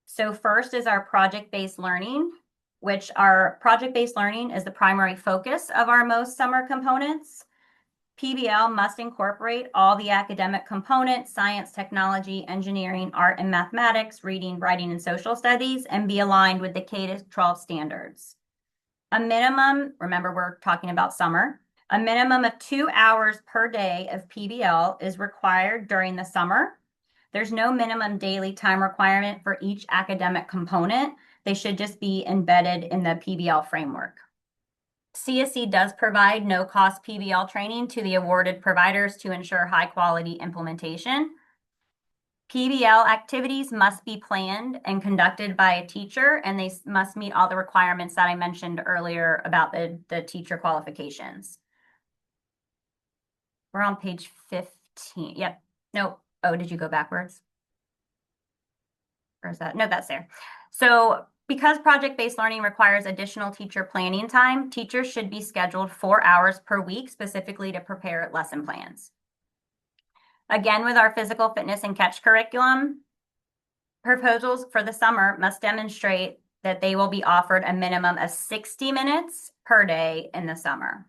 So first is our project-based learning, which our project-based learning is the primary focus of our most summer components. PBL must incorporate all the academic components, science, technology, engineering, art, and mathematics, reading, writing, and social studies, and be aligned with the K-12 standards. A minimum, remember we're talking about summer, a minimum of 2 hours per day of PBL is required during the summer. There's no minimum daily time requirement for each academic component. They should just be embedded in the PBL framework. CSE does provide no-cost PBL training to the awarded providers to ensure high-quality implementation. PBL activities must be planned and conducted by a teacher, and they must meet all the requirements that I mentioned earlier about the teacher qualifications. We're on page 15. Yep. Nope. Oh, did you go backwards? or is that, no, that's there. So because project-based learning requires additional teacher planning time, teachers should be scheduled 4 hours per week specifically to prepare lesson plans. Again, with our physical fitness and catch curriculum, proposals for the summer must demonstrate that they will be offered a minimum of 60 minutes per day in the summer.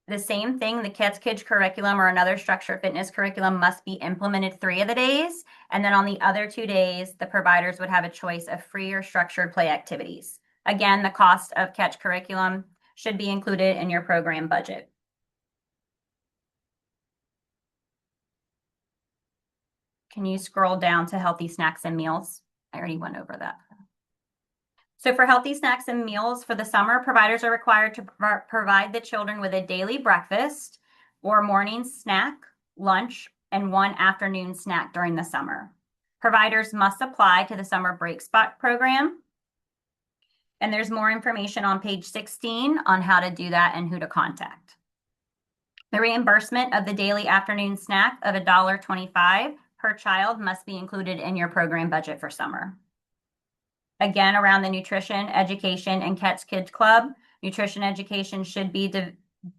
The same thing, the kids curriculum or another structured fitness curriculum must be implemented 3 of the days. And then on the other 2 days, the providers would have a choice of free or structured play activities. Again, the cost of catch curriculum should be included in your program budget. Can you scroll down to healthy snacks and meals? I already went over that. So for healthy snacks and meals for the summer, providers are required to provide the children with a daily breakfast or morning snack, lunch, and 1 afternoon snack during the summer. Providers must apply to the Summer Break Spot program. And there's more information on page 16 on how to do that and who to contact. The reimbursement of the daily afternoon snack of $1.25 per child must be included in your program budget for summer. Again, around the nutrition, education, and Catch Kids Club, nutrition education should be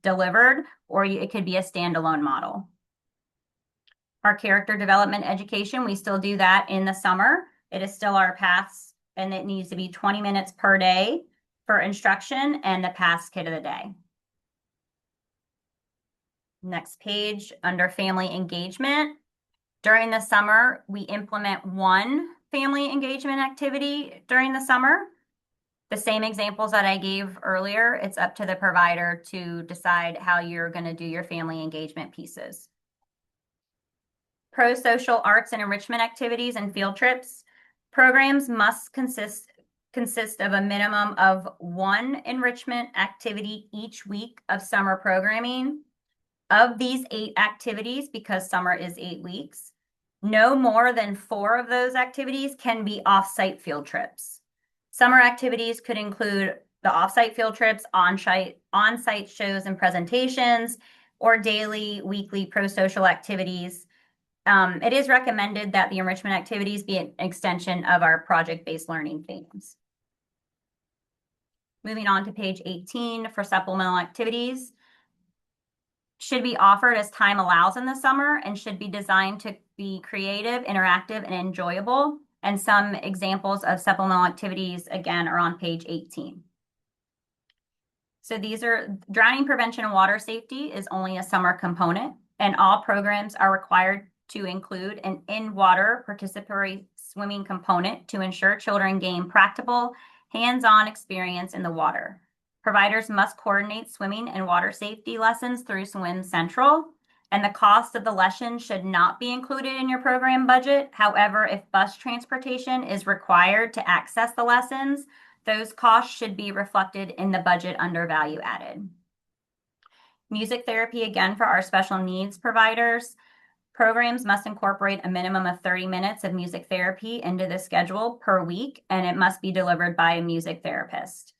delivered, or it could be a standalone model. Our character development education, we still do that in the summer. It is still our paths, and it needs to be 20 minutes per day for instruction and the paths kit of the day. Next page, under family engagement. During the summer, we implement 1 family engagement activity during the summer. The same examples that I gave earlier, it's up to the provider to decide how you're going to do your family engagement pieces. Pro-social arts and enrichment activities and field trips. Programs must consist of a minimum of 1 enrichment activity each week of summer programming. Of these 8 activities, because summer is 8 weeks, no more than 4 of those activities can be off-site field trips. Summer activities could include the off-site field trips, on-site shows and presentations, or daily, weekly pro-social activities. It is recommended that the enrichment activities be an extension of our project-based learning themes. Moving on to page 18 for supplemental activities. Should be offered as time allows in the summer and should be designed to be creative, interactive, and enjoyable. And some examples of supplemental activities, again, are on page 18. So these are drowning prevention and water safety is only a summer component, and all programs are required to include an in-water participatory swimming component to ensure children gain practical, hands-on experience in the water. Providers must coordinate swimming and water safety lessons through Swim Central, and the cost of the lesson should not be included in your program budget. However, if bus transportation is required to access the lessons, those costs should be reflected in the budget under value added. Music therapy, again, for our special needs providers. Programs must incorporate a minimum of 30 minutes of music therapy into the schedule per week, and it must be delivered by a music therapist.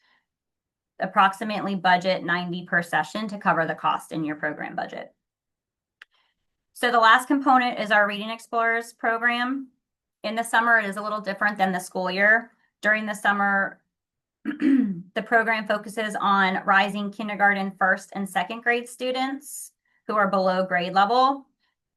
Approximately budget $90 per session to cover the cost in your program budget. So the last component is our Reading Explorers program. In the summer, it is a little different than the school year. During the summer, the program focuses on rising kindergarten, 1st and 2nd grade students who are below grade level.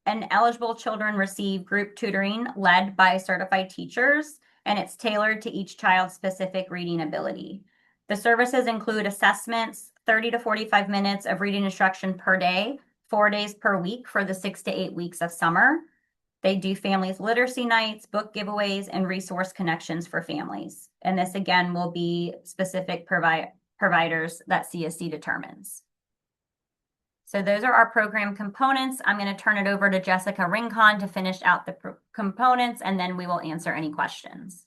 And eligible children receive group tutoring led by certified teachers, and it's tailored to each child's specific reading ability. The services include assessments, 30 to 45 minutes of reading instruction per day, 4 days per week for the 6 to 8 weeks of summer. They do families literacy nights, book giveaways, and resource connections for families. And this, again, will be specific providers that CSC determines. So those are our program components. I'm going to turn it over to Jessica Rincon to finish out the components, and then we will answer any questions.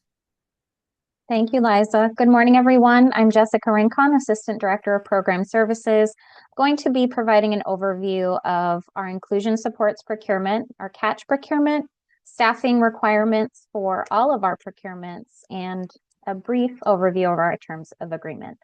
Thank you, Liza. Good morning, everyone. I'm Jessica Rincon, Assistant Director of Program Services. I'm going to be providing an overview of our inclusion supports procurement, our catch procurement, staffing requirements for all of our procurements, and a brief overview of our terms of agreement.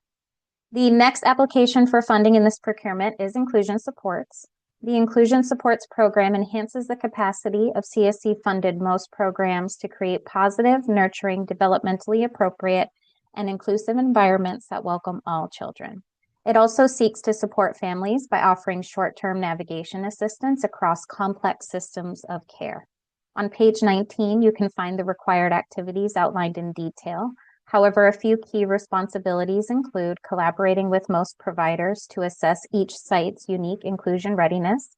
The next application for funding in this procurement is inclusion supports. The Inclusion Supports Program enhances the capacity of CSC-funded MOST programs to create positive, nurturing, developmentally appropriate, and inclusive environments that welcome all children. It also seeks to support families by offering short-term navigation assistance across complex systems of care. On page 19, you can find the required activities outlined in detail. However, a few key responsibilities include collaborating with MOST providers to assess each site's unique inclusion readiness,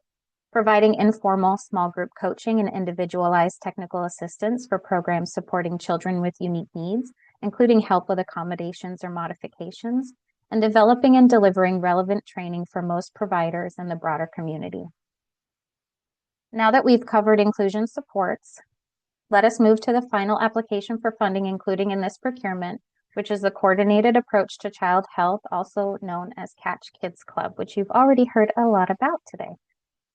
providing informal small group coaching and individualized technical assistance for programs supporting children with unique needs, including help with accommodations or modifications, and developing and delivering relevant training for MOST providers and the broader community. Now that we've covered inclusion supports, let us move to the final application for funding, including in this procurement, which is the Coordinated Approach to Child Health, also known as Catch Kids Club, which you've already heard a lot about today.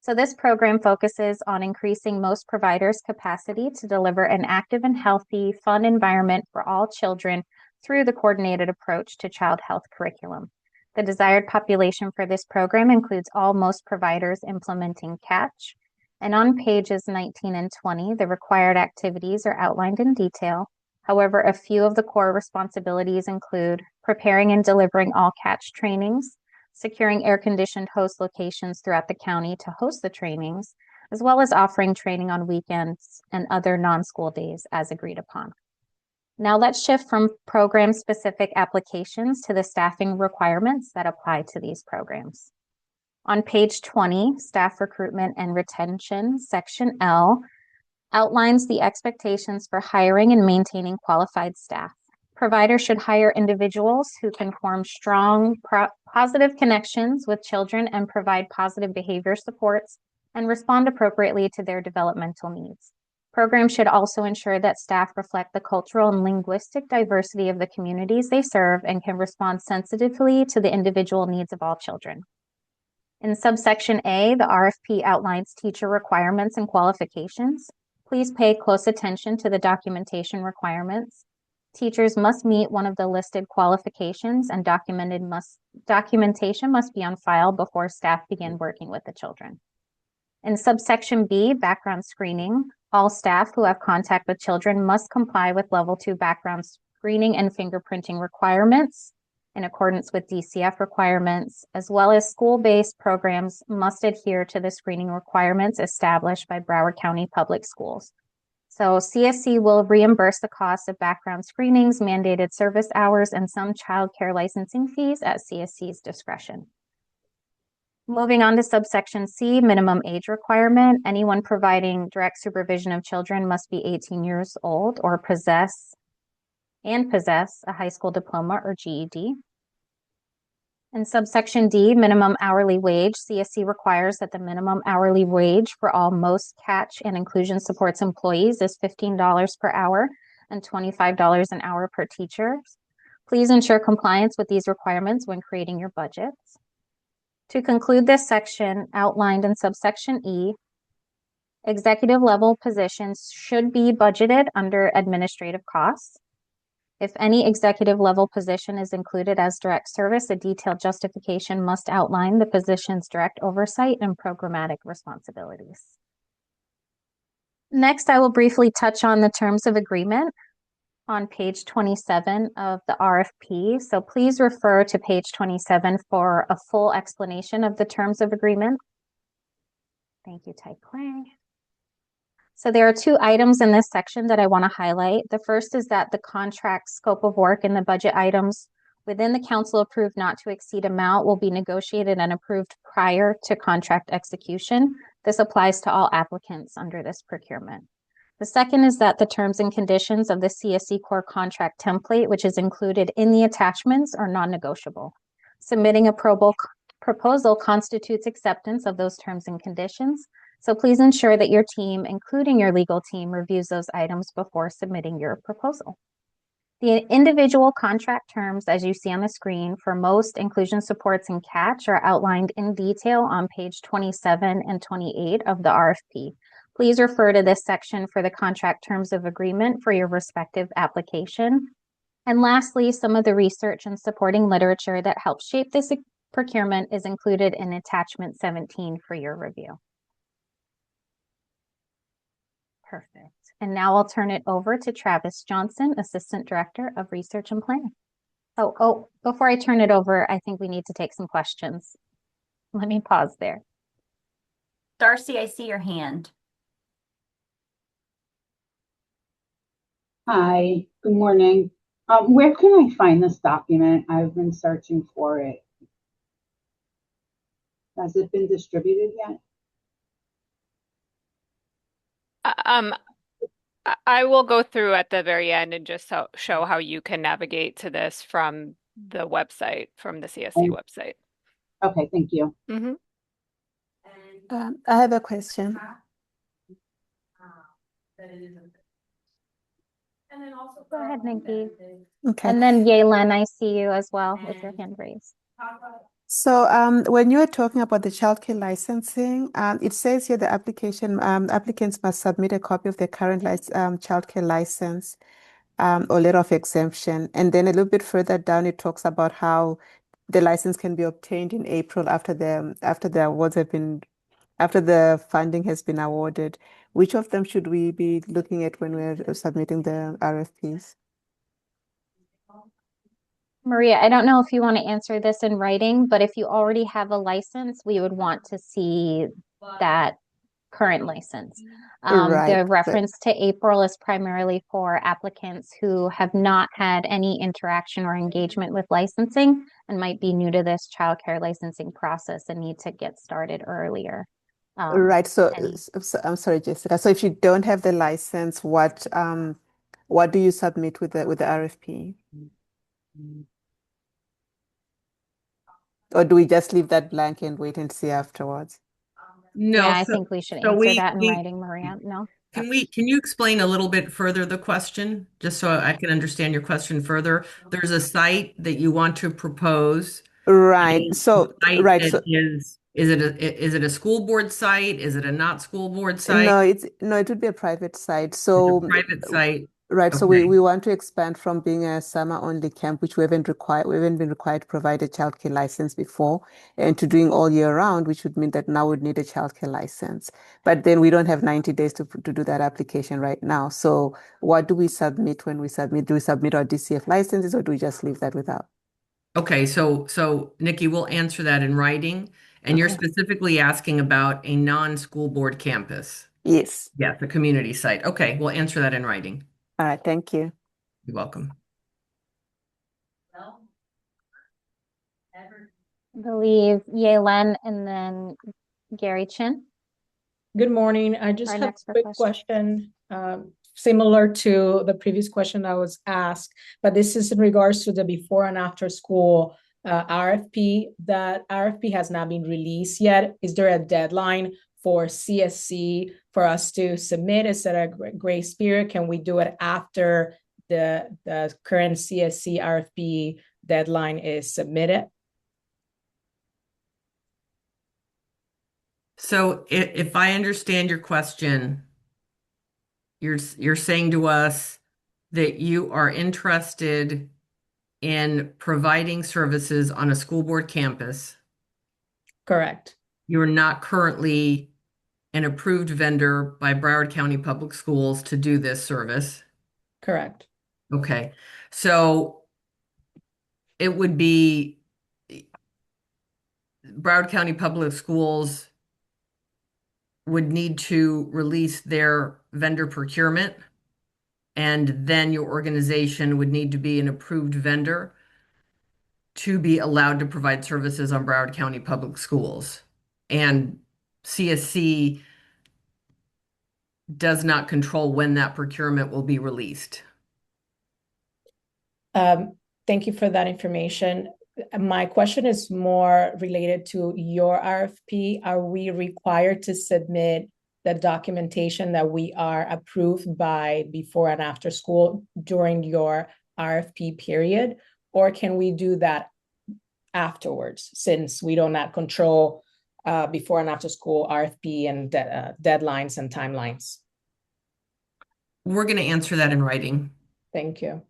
So this program focuses on increasing MOST providers' capacity to deliver an active and healthy, fun environment for all children through the Coordinated Approach to Child Health curriculum. The desired population for this program includes all MOST providers implementing Catch. And on pages 19 and 20, the required activities are outlined in detail. However, a few of the core responsibilities include preparing and delivering all Catch trainings, securing air-conditioned host locations throughout the county to host the trainings, as well as offering training on weekends and other non-school days as agreed upon. Now let's shift from program-specific applications to the staffing requirements that apply to these programs. On page 20, Staff Recruitment and Retention, Section L, outlines the expectations for hiring and maintaining qualified staff. Providers should hire individuals who can form strong, positive connections with children and provide positive behavior supports and respond appropriately to their developmental needs. Programs should also ensure that staff reflect the cultural and linguistic diversity of the communities they serve and can respond sensitively to the individual needs of all children. In subsection A, the RFP outlines teacher requirements and qualifications. Please pay close attention to the documentation requirements. Teachers must meet one of the listed qualifications, and documentation must be on file before staff begin working with the children. In subsection B, background screening, all staff who have contact with children must comply with level 2 background screening and fingerprinting requirements in accordance with DCF requirements, as well as school-based programs must adhere to the screening requirements established by Broward County Public Schools. So CSC will reimburse the cost of background screenings, mandated service hours, and some child care licensing fees at CSC's discretion. Moving on to subsection C, minimum age requirement. Anyone providing direct supervision of children must be 18 years old or possess a high school diploma or GED. In subsection D, minimum hourly wage, CSC requires that the minimum hourly wage for all MOST Catch and Inclusion Supports employees is $15 per hour and $25 an hour per teacher. Please ensure compliance with these requirements when creating your budgets. To conclude this section outlined in subsection E, executive level positions should be budgeted under administrative costs. If any executive level position is included as direct service, a detailed justification must outline the position's direct oversight and programmatic responsibilities. Next, I will briefly touch on the terms of agreement on page 27 of the RFP. So please refer to page 27 for a full explanation of the terms of agreement. Thank you, Tai Quang. So there are 2 items in this section that I want to highlight. The first is that the contract scope of work and the budget items within the council approved not to exceed amount will be negotiated and approved prior to contract execution. This applies to all applicants under this procurement. The second is that the terms and conditions of the CSC core contract template, which is included in the attachments, are non-negotiable. Submitting a proposal constitutes acceptance of those terms and conditions. So please ensure that your team, including your legal team, reviews those items before submitting your proposal. The individual contract terms, as you see on the screen, for MOST Inclusion Supports and Catch are outlined in detail on page 27 and 28 of the RFP. Please refer to this section for the contract terms of agreement for your respective application. And lastly, some of the research and supporting literature that helps shape this procurement is included in attachment 17 for your review. Perfect. And now I'll turn it over to Travis Johnson, Assistant Director of Research and Planning. Oh, before I turn it over, I think we need to take some questions. Let me pause there. Darcy, I see your hand. Hi, good morning. Where can I find this document? I've been searching for it. Has it been distributed yet? I will go through at the very end and just show how you can navigate to this from the website, from the CSC website. Okay, thank you. Mm-hmm. I have a question. Go ahead, Nikki. Okay. And then Yalen, I see you as well with your hand raised. So when you are talking about the childcare licensing, it says here the applicants must submit a copy of their current childcare license or letter of exemption. And then a little bit further down, it talks about how the license can be obtained in April after the awards have been, after the funding has been awarded. Which of them should we be looking at when we're submitting the RFPs? Maria, I don't know if you want to answer this in writing, but if you already have a license, we would want to see that current license. The reference to April is primarily for applicants who have not had any interaction or engagement with licensing and might be new to this childcare licensing process and need to get started earlier. Right. So I'm sorry, Jessica. So if you don't have the license, what do you submit with the RFP? Or do we just leave that blank and wait and see afterwards? No, Yeah, I think we should answer that in writing, Maria. No. Can you explain a little bit further the question, just so I can understand your question further? There's a site that you want to propose. Right. So is it a school board site? Is it a not school board site? No, it would be a private site. So It's a private site. Right. So Okay. we want to expand from being a summer only camp, which we haven't been required to provide a childcare license before, and to doing all year round, which would mean that now we'd need a childcare license. But then we don't have 90 days to do that application right now. So what do we submit when we submit? Do we submit our DCF licenses or do we just leave that without? Okay, so Nikki, we'll answer that in writing. And you're specifically asking about a non-school board campus. Yes. Yeah, the community site. Okay, we'll answer that in writing. All right, thank you. You're welcome. I believe Yalen and then Gary Chin. Good morning. I just have a quick question, similar to the previous question that was asked, but this is in regards to the before and after school RFP. That RFP has not been released yet. Is there a deadline for CSC for us to submit? Is there a grace period? Can we do it after the current CSC RFP deadline is submitted? So if I understand your question, you're saying to us that you are interested in providing services on a school board campus. Correct. You're not currently an approved vendor by Broward County Public Schools to do this service. Correct. Okay. So it would be Broward County Public Schools would need to release their vendor procurement, and then your organization would need to be an approved vendor to be allowed to provide services on Broward County Public Schools. And CSC does not control when that procurement will be released. Thank you for that information. My question is more related to your RFP. Are we required to submit the documentation that we are approved by before and after school during your RFP period? Or can we do that afterwards, since we do not control before and after school RFP and deadlines and timelines? We're going to answer that in writing. Thank you.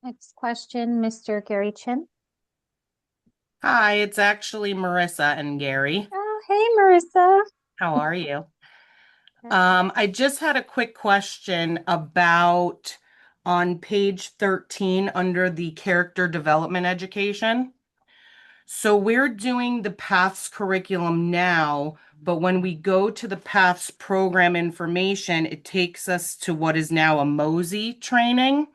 Next question, Mr. Gary Chin. Hi, it's actually Marissa and Gary. Oh, hey, Marissa. How are you? I just had a quick question about on page 13 under the character development education. So we're doing the PATHS curriculum now, but when we go to the PATHS program information, it takes us to what is now a MOSI training.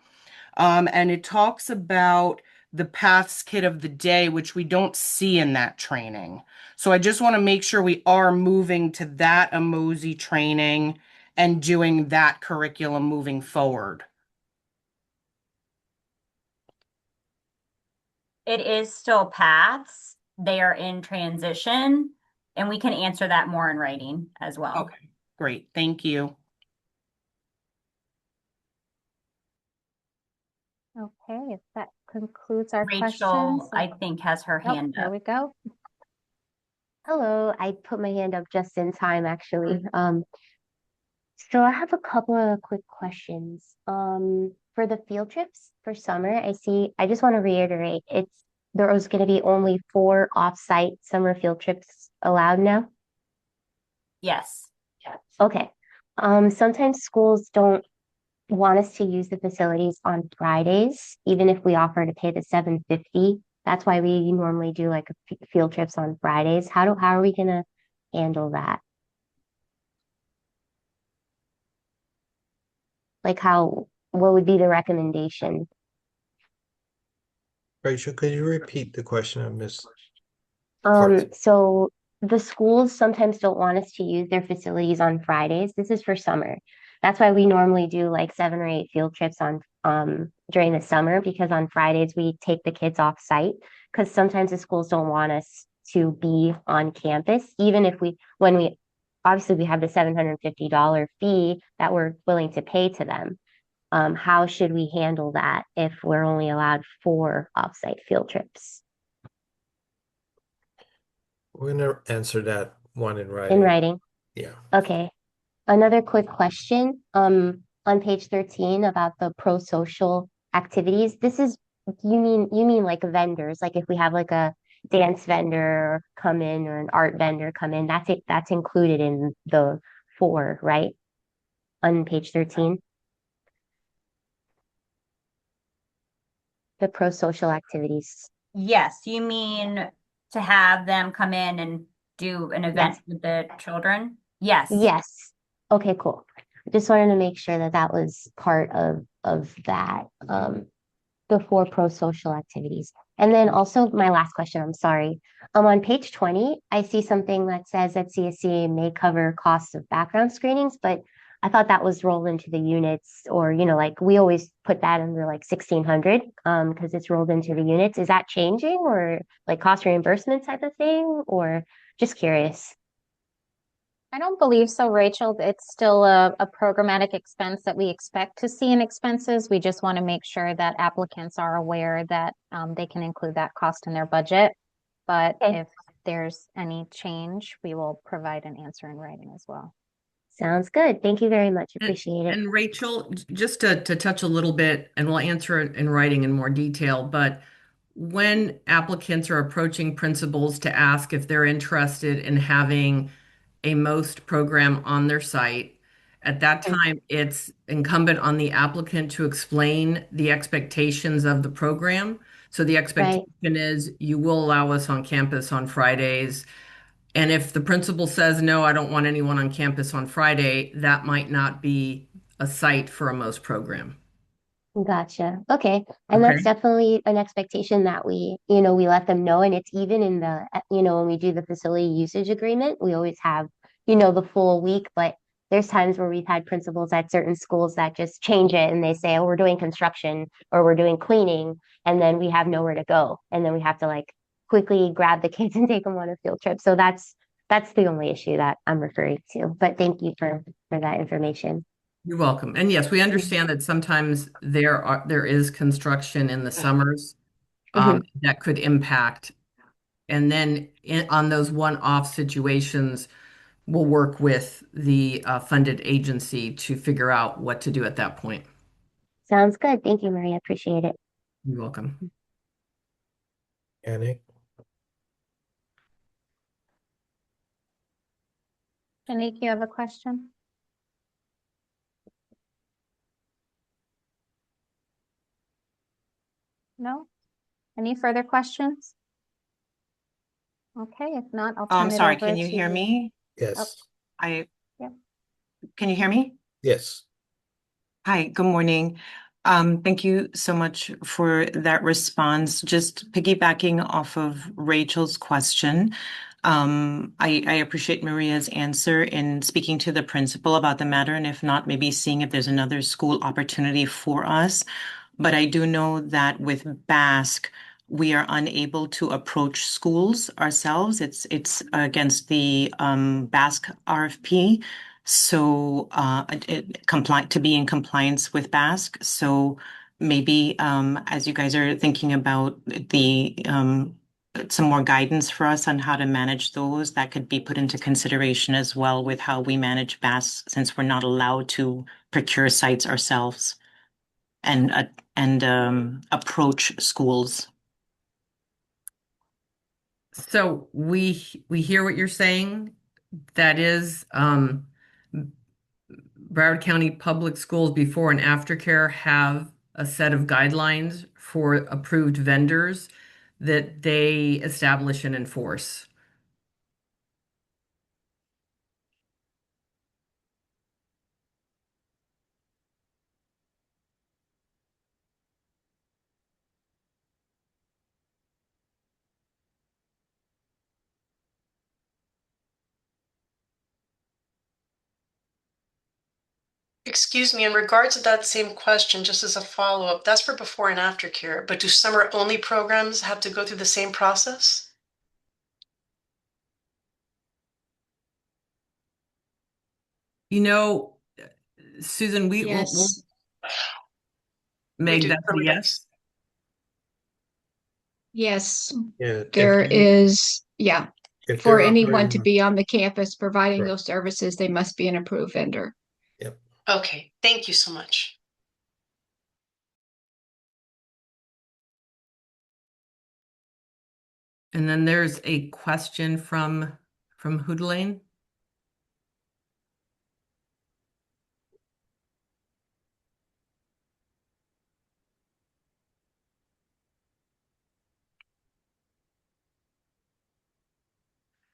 And it talks about the PATHS kit of the day, which we don't see in that training. So I just want to make sure we are moving to that emoji training and doing that curriculum moving forward. It is still paths. They are in transition, and we can answer that more in writing as well. Okay, great. Thank you. Okay, if that concludes our Rachel, questions. I think, has her hand There up. we go. Hello, I put my hand up just in time, actually. So I have a couple of quick questions. For the field trips for summer, I just want to reiterate, there was going to be only 4 off-site summer field trips allowed now? Yes. Okay. Sometimes schools don't want us to use the facilities on Fridays, even if we offer to pay the $750. That's why we normally do like field trips on Fridays. How are we gonna handle that? Like what would be the recommendation? Rachel, could you repeat the question I missed? So the schools sometimes don't want us to use their facilities on Fridays. This is for summer. That's why we normally do like 7 or 8 field trips on during the summer, because on Fridays we take the kids off site, because sometimes the schools don't want us to be on campus, even if when we obviously we have the $750 fee that we're willing to pay to them. How should we handle that if we're only allowed 4 off-site field trips? We're gonna answer that one in writing. In writing? Yeah. Okay. Another quick question. On page 13 about the pro-social activities, you mean like vendors, like if we have like a dance vendor come in or an art vendor come in, that's included in the 4, right? On page 13. The pro-social activities. Yes, you mean to have them come in and do an event with the children? Yes. Yes. Okay, cool. Just wanted to make sure that was part of that, the 4 pro-social activities. And then also my last question, I'm sorry. On page 20, I see something that says that CSCA may cover costs of background screenings, but I thought that was rolled into the units, or like we always put that under like 1,600 because it's rolled into the units. Is that changing, or like cost reimbursement type of thing, or just curious? I don't believe so, Rachel. It's still a programmatic expense that we expect to see in expenses. We just want to make sure that applicants are aware that they can include that cost in their budget. But if there's any change, we will provide an answer in writing as well. Sounds good. Thank you very much. Appreciate it. And Rachel, just to touch a little bit, and we'll answer it in writing in more detail, but when applicants are approaching principals to ask if they're interested in having a MOST program on their site, at that time, it's incumbent on the applicant to explain the expectations of the program. So the expectation is you will allow us on campus on Fridays. And if the principal says, no, I don't want anyone on campus on Friday, that might not be a site for a MOST program. Gotcha. Okay. And that's definitely an expectation that we let them know. And it's even in the, when we do the facility usage agreement, we always have, the full week, but there's times where we've had principals at certain schools that just change it and they say, oh, we're doing construction or we're doing cleaning, and then we have nowhere to go. And then we have to like quickly grab the kids and take them on a field trip. So that's the only issue that I'm referring to. But thank you for that information. You're welcome. And yes, we understand that sometimes there is construction in the summers that could impact. And then on those one-off situations, we'll work with the funded agency to figure out what to do at that point. Sounds good. Thank you, Maria. Appreciate it. You're welcome. Yannick? Shanique, you have a question? No? Any further questions? Okay, if not, I'll I'm turn it sorry, over can you hear to. me? Yes. I, Yep. can you hear me? Yes. Hi, good morning. Thank you so much for that response. Just piggybacking off of Rachel's question, I appreciate Maria's answer in speaking to the principal about the matter, and if not, maybe seeing if there's another school opportunity for us. But I do know that with Basque, we are unable to approach schools ourselves. It's against the Basque RFP. So to be in compliance with Basque. So maybe as you guys are thinking about the some more guidance for us on how to manage those, that could be put into consideration as well with how we manage Basque, since we're not allowed to procure sites ourselves and approach schools. So we hear what you're saying. That is, Broward County Public Schools before and after care have a set of guidelines for approved vendors that they establish and enforce. Excuse me, in regards to that same question, just as a follow-up, that's for before and after care, but do summer-only programs have to go through the same process? You know, Susan, we'll Yes. Meg, that's a yes. Yes, Yeah. there is, yeah. If For they're anyone to operating, be on the campus providing right. those services, they must be an approved vendor. Yep. Okay, thank you so much. And then there's a question from Hoodlane.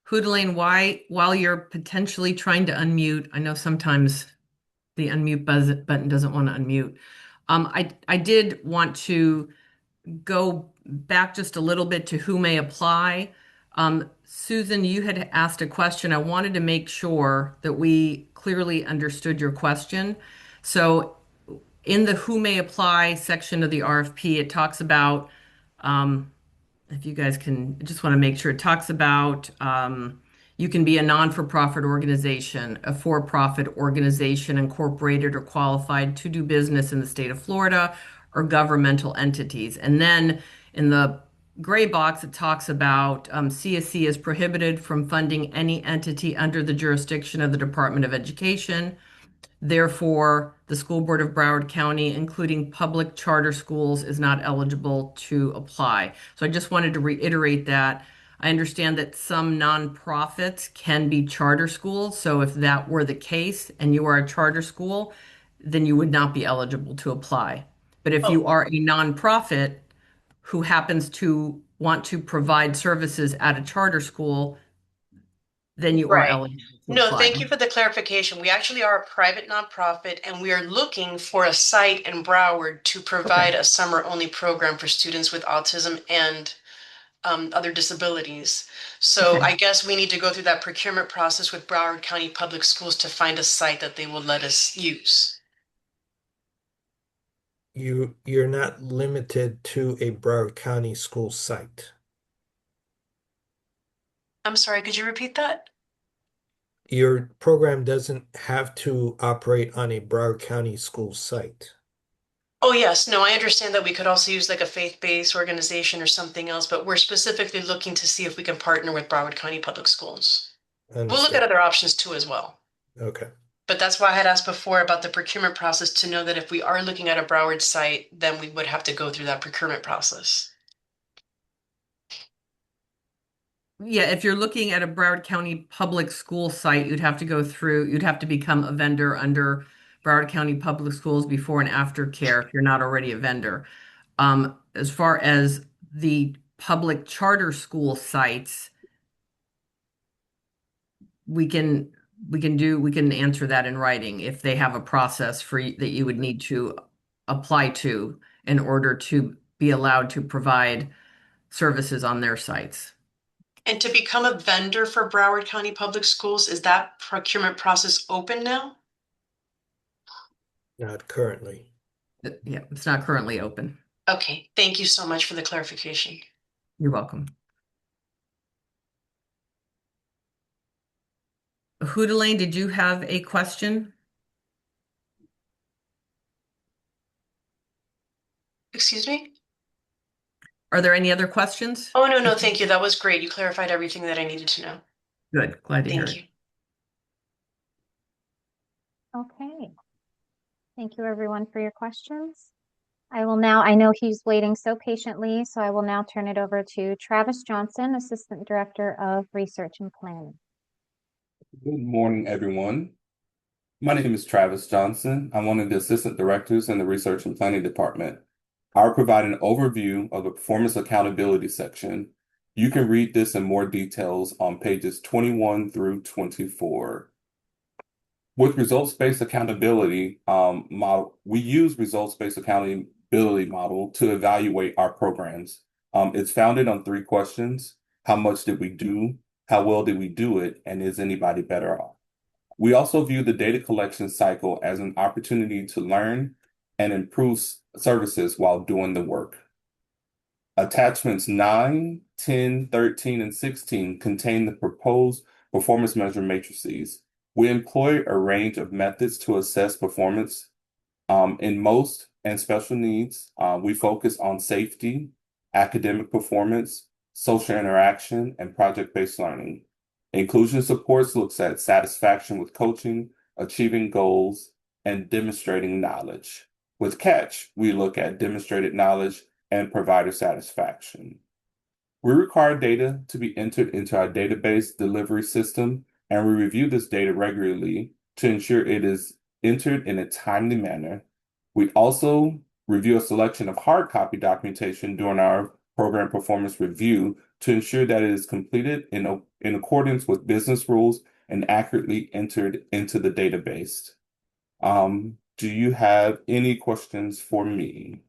Hoodlane, while you're potentially trying to unmute, I know sometimes the unmute button doesn't want to unmute. I did want to go back just a little bit to who may apply. Susan, you had asked a question. I wanted to make sure that we clearly understood your question. So in the who may apply section of the RFP, it talks about, if you guys can, I just want to make sure it talks about you can be a non-for-profit organization, a for-profit organization incorporated or qualified to do business in the state of Florida, or governmental entities. And then in the gray box, it talks about CSC is prohibited from funding any entity under the jurisdiction of the Department of Education. Therefore, the School Board of Broward County, including public charter schools, is not eligible to apply. So I just wanted to reiterate that. I understand that some nonprofits can be charter schools. So if that were the case and you are a charter school, then you would not be eligible to apply. But if you are a nonprofit who happens to want to provide services at a charter school, then you are Right. eligible to No, apply. thank you for the clarification. We actually are a private nonprofit, and we are looking for a site in Broward to provide a summer-only program for students with autism and other disabilities. So Okay. I guess we need to go through that procurement process with Broward County Public Schools to find a site that they will let us use. You're not limited to a Broward County school site. I'm sorry, could you repeat that? Your program doesn't have to operate on a Broward County school site. Oh, yes. No, I understand that we could also use like a faith-based organization or something else, but we're specifically looking to see if we can partner with Broward County Public Schools. We'll look at Understood. other options too as well. Okay. But that's why I had asked before about the procurement process to know that if we are looking at a Broward site, then we would have to go through that procurement process. Yeah, if you're looking at a Broward County Public School site, you'd have to become a vendor under Broward County Public Schools before and after care if you're not already a vendor. As far as the public charter school sites, we can answer that in writing if they have a process that you would need to apply to in order to be allowed to provide services on their sites. And to become a vendor for Broward County Public Schools, is that procurement process open now? Not currently. Yeah, it's not currently open. Okay, thank you so much for the clarification. You're welcome. Hoodelaine, did you have a question? Excuse me? Are there any other questions? Oh, no, thank you. That was great. You clarified everything that I needed to know. Good, glad to hear it. Thank you. Okay. Thank you everyone for your questions. I know he's waiting so patiently, so I will now turn it over to Travis Johnson, Assistant Director of Research and Planning. Good morning, everyone. My name is Travis Johnson. I'm one of the Assistant Directors in the Research and Planning Department. I'll provide an overview of the Performance Accountability section. You can read this in more details on pages 21 through 24. With results-based accountability model, we use results-based accountability model to evaluate our programs. It's founded on 3 questions: how much did we do? How well did we do it? And is anybody better off? We also view the data collection cycle as an opportunity to learn and improve services while doing the work. Attachments 9, 10, 13, and 16 contain the proposed performance measure matrices. We employ a range of methods to assess performance. In most and special needs, we focus on safety, academic performance, social interaction, and project-based learning. Inclusion supports looks at satisfaction with coaching, achieving goals, and demonstrating knowledge. With Catch, we look at demonstrated knowledge and provider satisfaction. We require data to be entered into our database delivery system, and we review this data regularly to ensure it is entered in a timely manner. We also review a selection of hard copy documentation during our program performance review to ensure that it is completed in accordance with business rules and accurately entered into the database. Do you have any questions for me?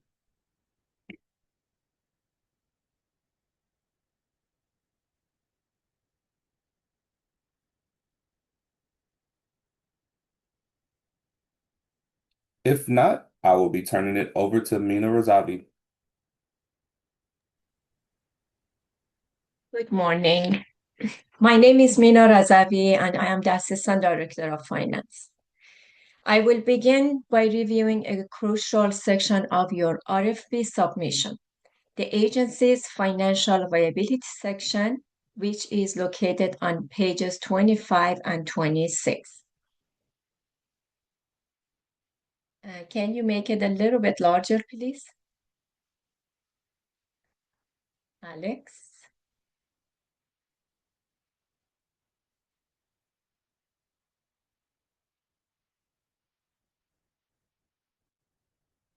If not, I will be turning it over to Mina Razavi. Good morning. My name is Mina Razavi, and I am the Assistant Director of Finance. I will begin by reviewing a crucial section of your RFP submission, the agency's financial viability section, which is located on pages 25 and 26. Can you make it a little bit larger, please? Alex?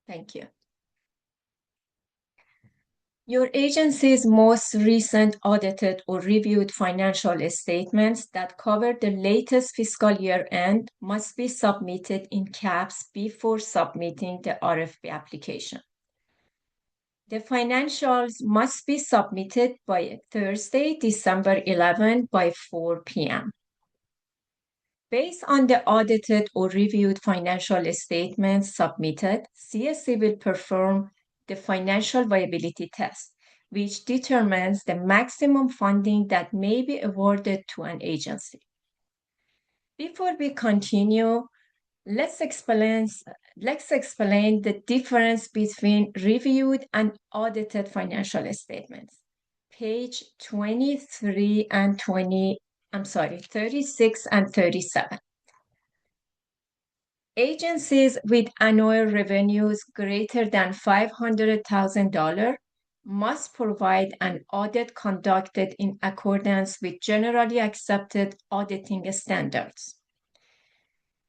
Thank you. Your agency's most recent audited or reviewed financial statements that cover the latest fiscal year end must be submitted in caps before submitting the RFP application. The financials must be submitted by Thursday, December 11 by 4 p.m. Based on the audited or reviewed financial statements submitted, CSC will perform the financial viability test, which determines the maximum funding that may be awarded to an agency. Before we continue, let's explain the difference between reviewed and audited financial statements. Page 36 and 37. Agencies with annual revenues greater than $500,000 must provide an audit conducted in accordance with generally accepted auditing standards.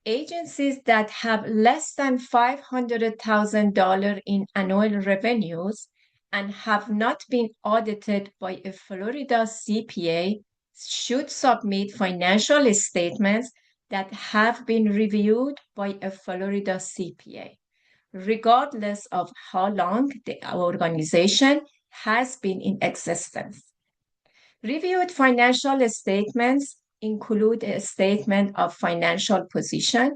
Agencies that have less than $500,000 in annual revenues and have not been audited by a Florida CPA should submit financial statements that have been reviewed by a Florida CPA, regardless of how long the organization has been in existence. Reviewed financial statements include a statement of financial position,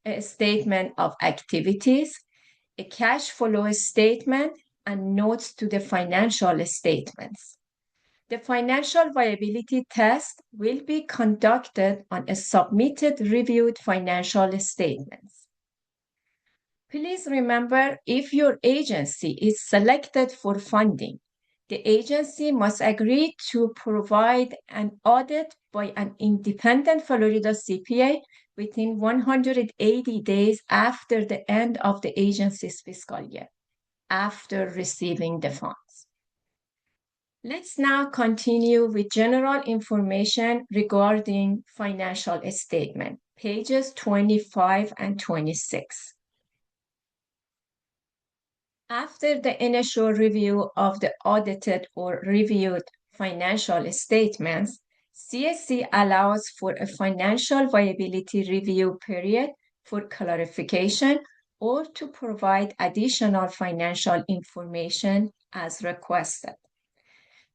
a statement of activities, a cash flow statement, and notes to the financial statements. The financial viability test will be conducted on a submitted reviewed financial statements. Please remember, if your agency is selected for funding, the agency must agree to provide an audit by an independent Florida CPA within 180 days after the end of the agency's fiscal year, after receiving the funds. Let's now continue with general information regarding financial statement, pages 25 and 26. After the initial review of the audited or reviewed financial statements, CSC allows for a financial viability review period for clarification or to provide additional financial information as requested.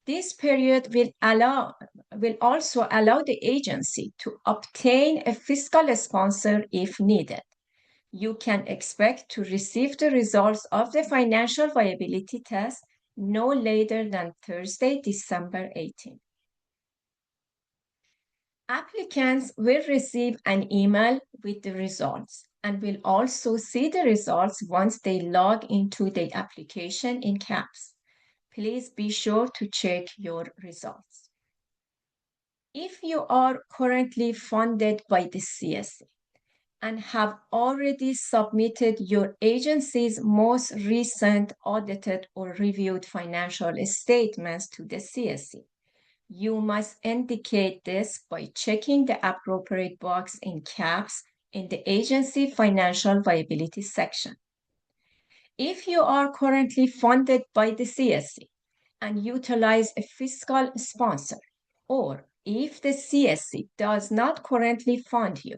This period will also allow the agency to obtain a fiscal sponsor if needed. You can expect to receive the results of the financial viability test no later than Thursday, December 18. Applicants will receive an email with the results and will also see the results once they log into the application in CAPS. Please be sure to check your results. If you are currently funded by the CSC and have already submitted your agency's most recent audited or reviewed financial statements to the CSC, you must indicate this by checking the appropriate box in CAPS in the agency financial viability section. If you are currently funded by the CSC and utilize a fiscal sponsor, or if the CSC does not currently fund you,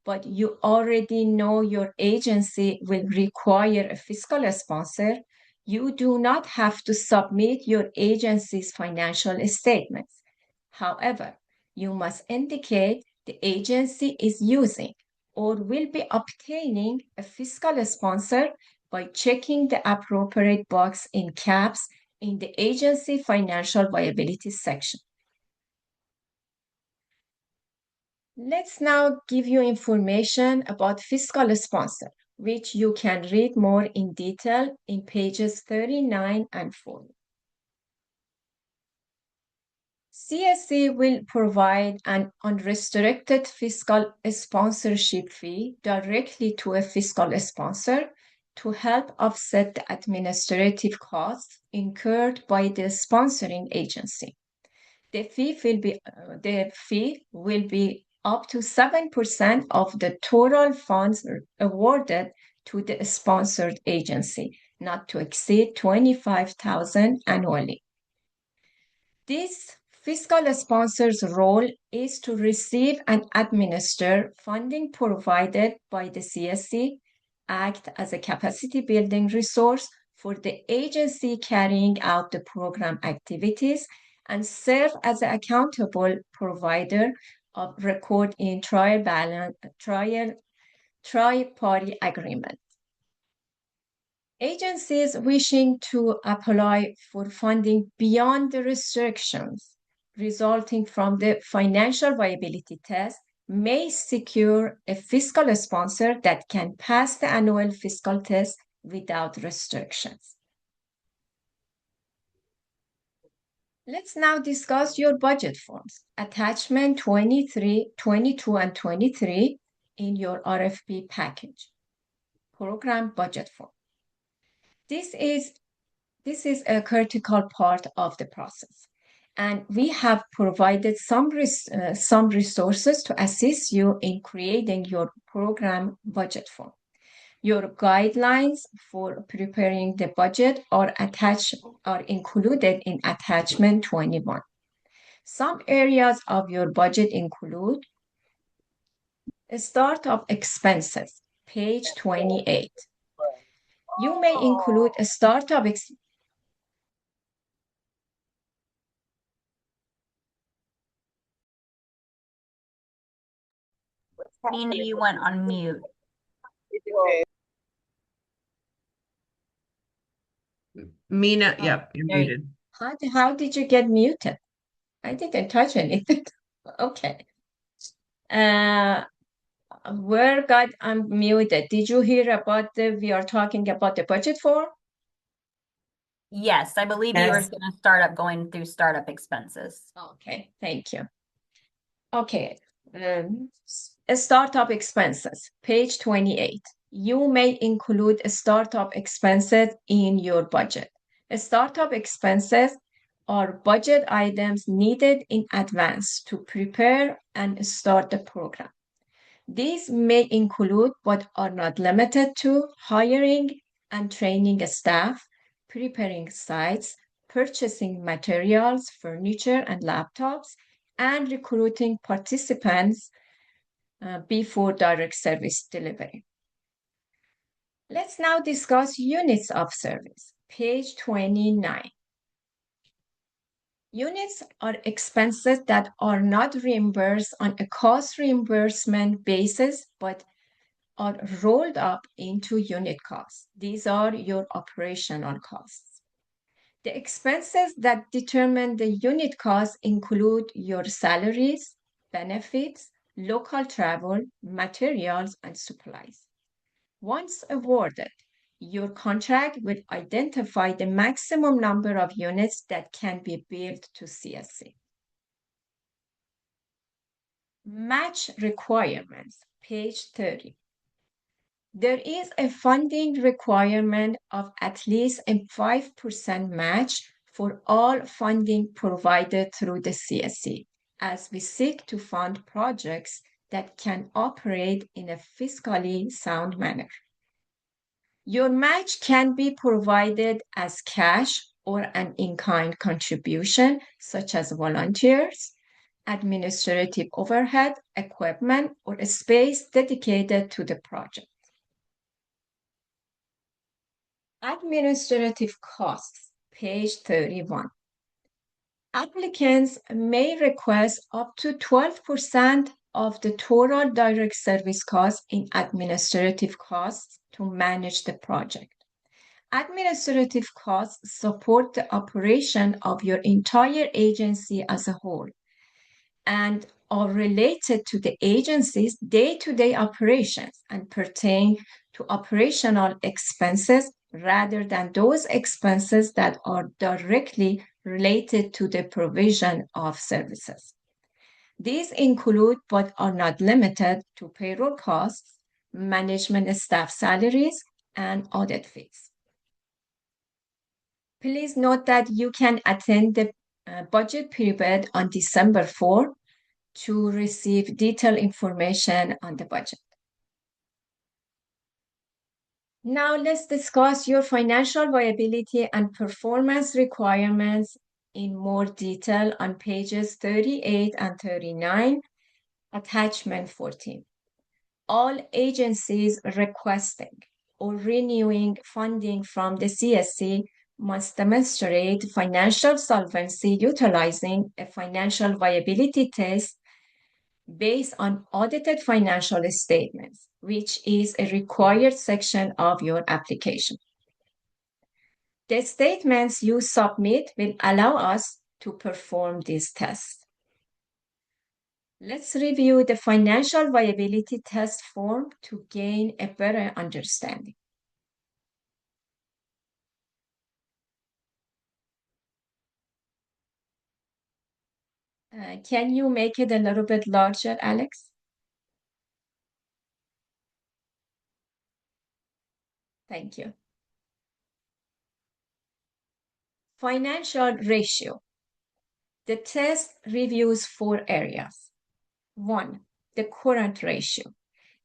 but you already know your agency will require a fiscal sponsor, you do not have to submit your agency's financial statements. However, you must indicate the agency is using or will be obtaining a fiscal sponsor by checking the appropriate box in CAPS in the agency financial viability section. Let's now give you information about fiscal sponsor, which you can read more in detail in pages 39 and 40. CSC will provide an unrestricted fiscal sponsorship fee directly to a fiscal sponsor to help offset the administrative costs incurred by the sponsoring agency. The fee will be up to 7% of the total funds awarded to the sponsored agency, not to exceed $25,000 annually. This fiscal sponsor's role is to receive and administer funding provided by the CSC, act as a capacity building resource for the agency carrying out the program activities, and serve as an accountable provider of record in tri-party agreement. Agencies wishing to apply for funding beyond the restrictions resulting from the financial viability test may secure a fiscal sponsor that can pass the annual fiscal test without restrictions. Let's now discuss your budget forms. Attachment 23, 22, and 23 in your RFP package, program budget form. This is a critical part of the process, and we have provided some resources to assist you in creating your program budget form. Your guidelines for preparing the budget are included in attachment 21. Some areas of your budget include startup expenses, page 28. You may include a startup Nina, you went on mute. Mina, yep, you're muted. How did you get muted? I didn't touch anything. Okay. Where got unmuted? Did you hear about we are talking about the budget form? Yes, I believe you were going to start up going through startup expenses. Okay, thank you. Okay, startup expenses, page 28. You may include startup expenses in your budget. Startup expenses are budget items needed in advance to prepare and start the program. These may include, but are not limited to, hiring and training staff, preparing sites, purchasing materials, furniture, and laptops, and recruiting participants before direct service delivery. Let's now discuss units of service, page 29. Units are expenses that are not reimbursed on a cost reimbursement basis, but are rolled up into unit costs. These are your operational costs. The expenses that determine the unit cost include your salaries, benefits, local travel, materials, and supplies. Once awarded, your contract will identify the maximum number of units that can be billed to CSC. Match requirements, page 30. There is a funding requirement of at least a 5% match for all funding provided through the CSC, as we seek to fund projects that can operate in a fiscally sound manner. Your match can be provided as cash or an in-kind contribution, such as volunteers, administrative overhead, equipment, or a space dedicated to the project. Administrative costs, page 31. Applicants may request up to 12% of the total direct service costs in administrative costs to manage the project. Administrative costs support the operation of your entire agency as a whole and are related to the agency's day-to-day operations and pertain to operational expenses rather than those expenses that are directly related to the provision of services. These include, but are not limited to, payroll costs, management staff salaries, and audit fees. Please note that you can attend the budget pre-bid on December 4 to receive detailed information on the budget. Now let's discuss your financial viability and performance requirements in more detail on pages 38 and 39, attachment 14. All agencies requesting or renewing funding from the CSC must demonstrate financial solvency utilizing a financial viability test based on audited financial statements, which is a required section of your application. The statements you submit will allow us to perform this test. Let's review the financial viability test form to gain a better understanding. Can you make it a little bit larger, Alex? Thank you. Financial ratio. The test reviews 4 areas. 1, the current ratio.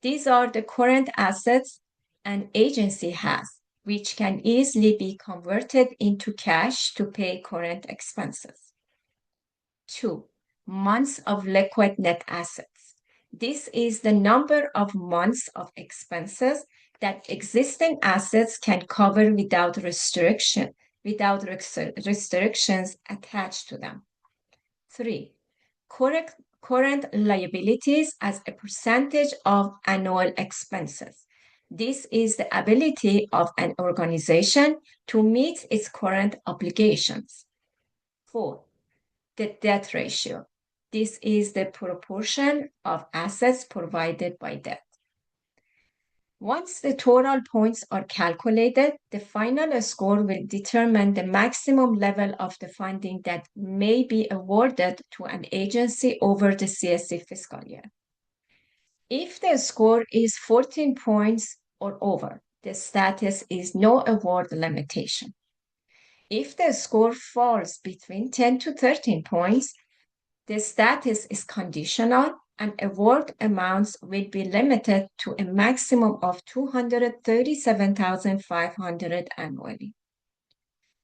These are the current assets an agency has, which can easily be converted into cash to pay current expenses. 2, months of liquid net assets. This is the number of months of expenses that existing assets can cover without restrictions attached to them. 3, current liabilities as a percentage of annual expenses. This is the ability of an organization to meet its current obligations. 4, the debt ratio. This is the proportion of assets provided by debt. Once the total points are calculated, the final score will determine the maximum level of the funding that may be awarded to an agency over the CSC fiscal year. If the score is 14 points or over, the status is no award limitation. If the score falls between 10 to 13 points, the status is conditional and award amounts will be limited to a maximum of $237,500 annually.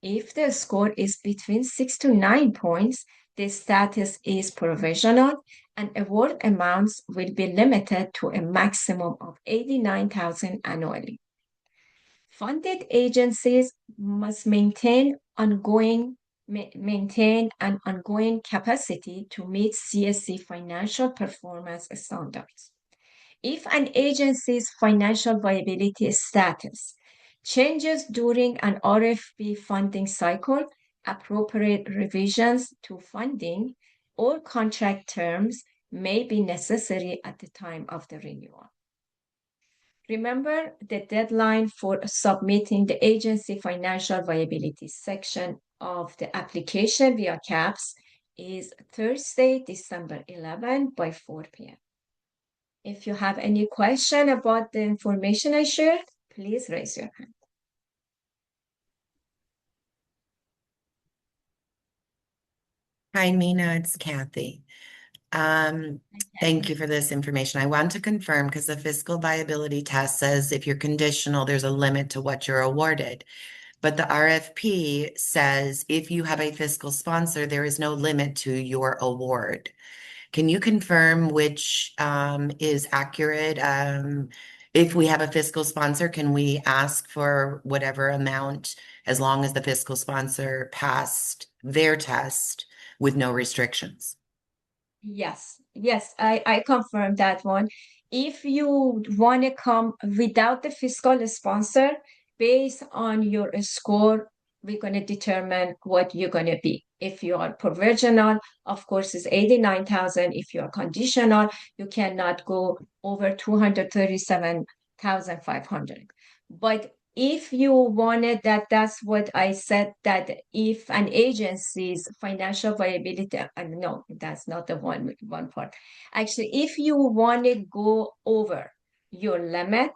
If the score is between 6 to 9 points, the status is provisional and award amounts will be limited to a maximum of $89,000 annually. Funded agencies must maintain an ongoing capacity to meet CSC financial performance standards. If an agency's financial viability status changes during an RFP funding cycle, appropriate revisions to funding or contract terms may be necessary at the time of the renewal. Remember, the deadline for submitting the agency financial viability section of the application via CAPS is Thursday, December 11 by 4 p.m. If you have any question about the information I shared, please raise your hand. Hi, Mina, it's Kathy. Thank you for this information. I want to confirm because the fiscal viability test says if you're conditional, there's a limit to what you're awarded. But the RFP says if you have a fiscal sponsor, there is no limit to your award. Can you confirm which is accurate? If we have a fiscal sponsor, can we ask for whatever amount as long as the fiscal sponsor passed their test with no restrictions? Yes, I confirm that one. If you want to come without the fiscal sponsor, based on your score, we're going to determine what you're going to be. If you are provisional, of course, it's 89,000. If you are conditional, you cannot go over 237,500. But if you wanted that, that's what I said, that if an agency's financial viability, no, that's not the one part. Actually, if you want to go over your limit,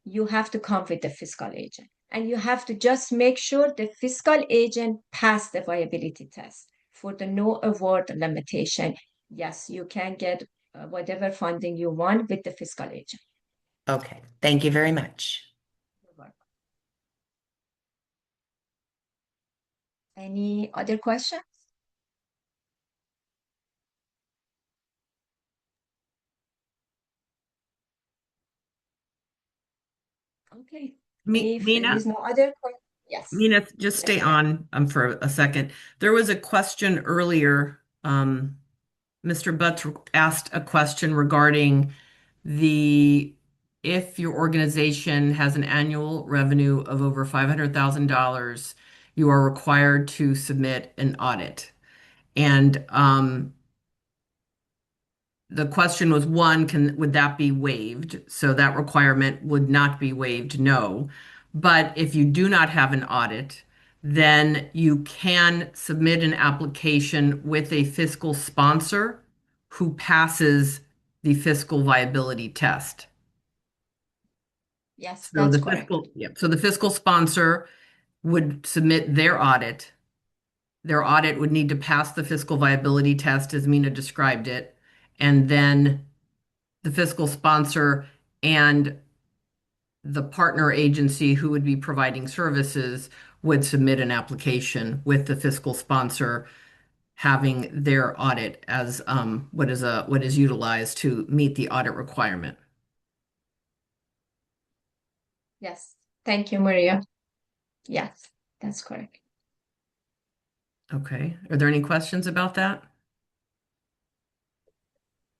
you have to come with the fiscal agent. And you have to just make sure the fiscal agent passed the viability test for the no award limitation. Yes, you can get whatever funding you want with the fiscal agent. Okay, thank you very much. Any other questions? Okay. If there Mina, is no other question, yes. Mina, just stay on for a second. There was a question earlier. Mr. Butts asked a question regarding if your organization has an annual revenue of over $500,000, you are required to submit an audit. And the question was, one, would that be waived? So that requirement would not be waived, no. But if you do not have an audit, then you can submit an application with a fiscal sponsor who passes the fiscal viability test. Yes, So that's the correct. so the fiscal sponsor would submit their audit. Their audit would need to pass the fiscal viability test as Mina described it. And then the fiscal sponsor and the partner agency who would be providing services would submit an application with the fiscal sponsor having their audit as what is utilized to meet the audit requirement. Yes. Thank you, Maria. Yes, that's correct. Okay. Are there any questions about that?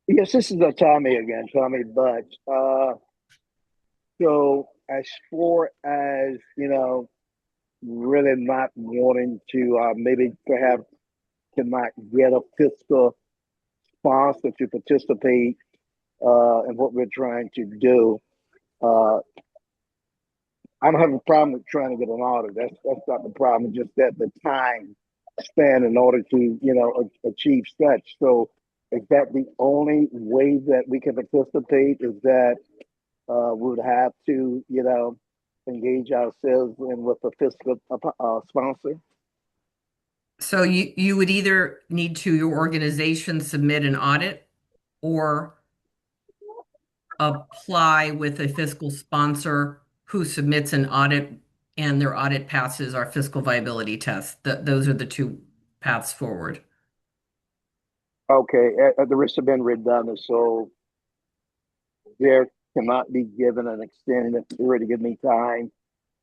Yes, this is Tommy again, Tommy Butts. So as far as, really not wanting to maybe perhaps cannot get a fiscal sponsor to participate in what we're trying to do. I don't have a problem with trying to get an audit. That's not the problem. Just that the time span in order to achieve such. So is that the only way that we can participate? Is that we would have to engage ourselves in with a fiscal sponsor? So you would either need to your organization submit an audit or apply with a fiscal sponsor who submits an audit and their audit passes our fiscal viability test. Those are the two paths forward. Okay, at the risk of being redundant, so there cannot be given an extended period to give me time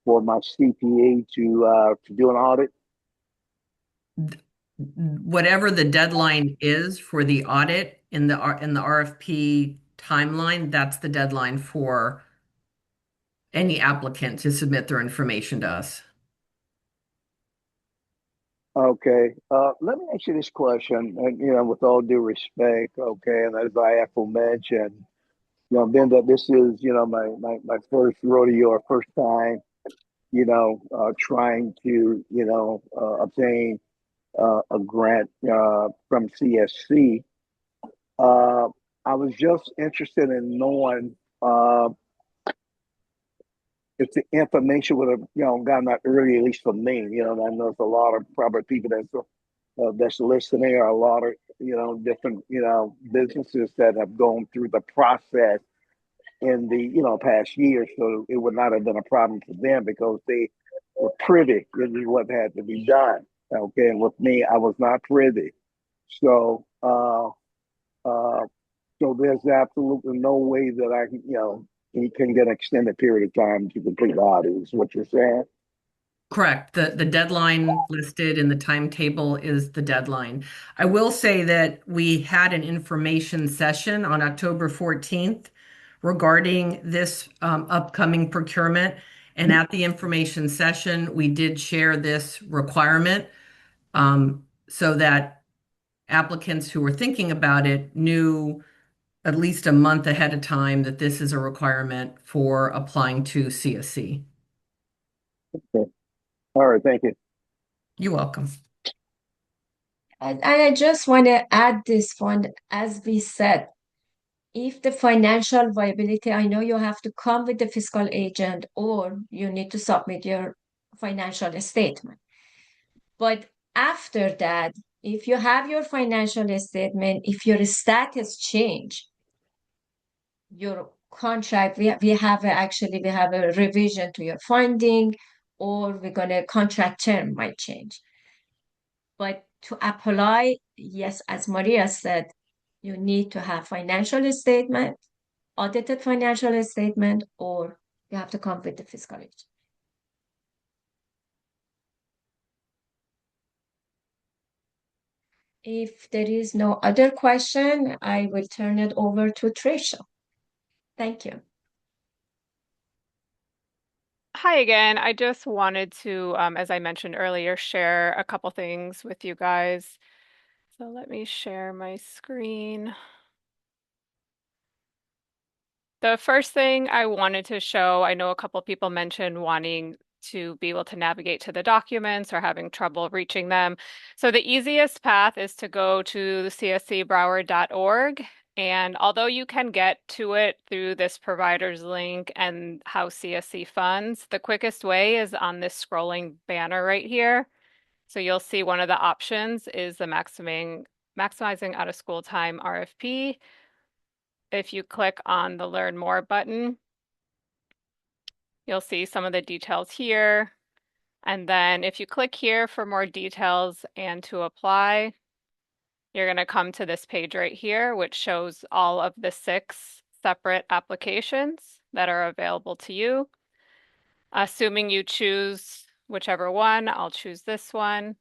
for my CPA to do an audit. Whatever the deadline is for the audit in the RFP timeline, that's the deadline for any applicant to submit their information to us. Okay, let me ask you this question, and with all due respect, okay, and as I aforementioned, being that this is, my first rodeo or first time, trying to, obtain a grant from CSC. I was just interested in knowing if the information would have, gotten out early, at least for me. I know there's a lot of probably people that's listening, or a lot of different businesses that have gone through the process in the past year, so it would not have been a problem for them because they were privy to what had to be done. Okay, and with me, I was not privy, so so there's absolutely no way that I can you can get an extended period of time to complete the audit. Is what you're saying? Correct. The deadline listed in the timetable is the deadline. I will say that we had an information session on October 14th regarding this upcoming procurement. And at the information session, we did share this requirement so that applicants who were thinking about it knew at least a month ahead of time that this is a requirement for applying to CSC. Okay. All right. Thank you. You're welcome. And I just want to add this one, as we said, if the financial viability, I know you have to come with the fiscal agent or you need to submit your financial statement. But after that, if you have your financial statement, if your status change, your contract, we have a revision to your funding, or we're gonna contract term might change. But to apply, yes, as Maria said, you need to have financial statement, audited financial statement, or you have to come with the fiscal agent. If there is no other question, I will turn it over to Tricia. Thank you. Hi again. I just wanted to, as I mentioned earlier, share a couple things with you guys. So let me share my screen. The first thing I wanted to show, I know a couple people mentioned wanting to be able to navigate to the documents or having trouble reaching them. So the easiest path is to go to the cscbroward.org And although you can get to it through this provider's link and how CSC funds, the quickest way is on this scrolling banner right here. So you'll see one of the options is the maximizing out of school time RFP. If you click on the Learn More button, you'll see some of the details here. And then if you click here for more details and to apply, you're going to come to this page right here, which shows all of the 6 separate applications that are available to you. Assuming you choose whichever one, I'll choose this one.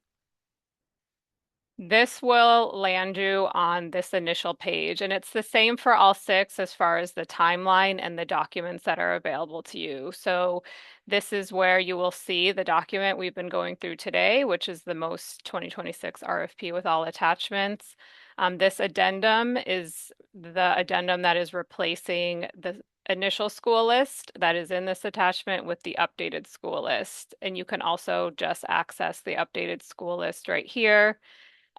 This will land you on this initial page, and it's the same for all 6 as far as the timeline and the documents that are available to you. So this is where you will see the document we've been going through today, which is the most 2026 RFP with all attachments. This addendum is the addendum that is replacing the initial school list that is in this attachment with the updated school list. And you can also just access the updated school list right here.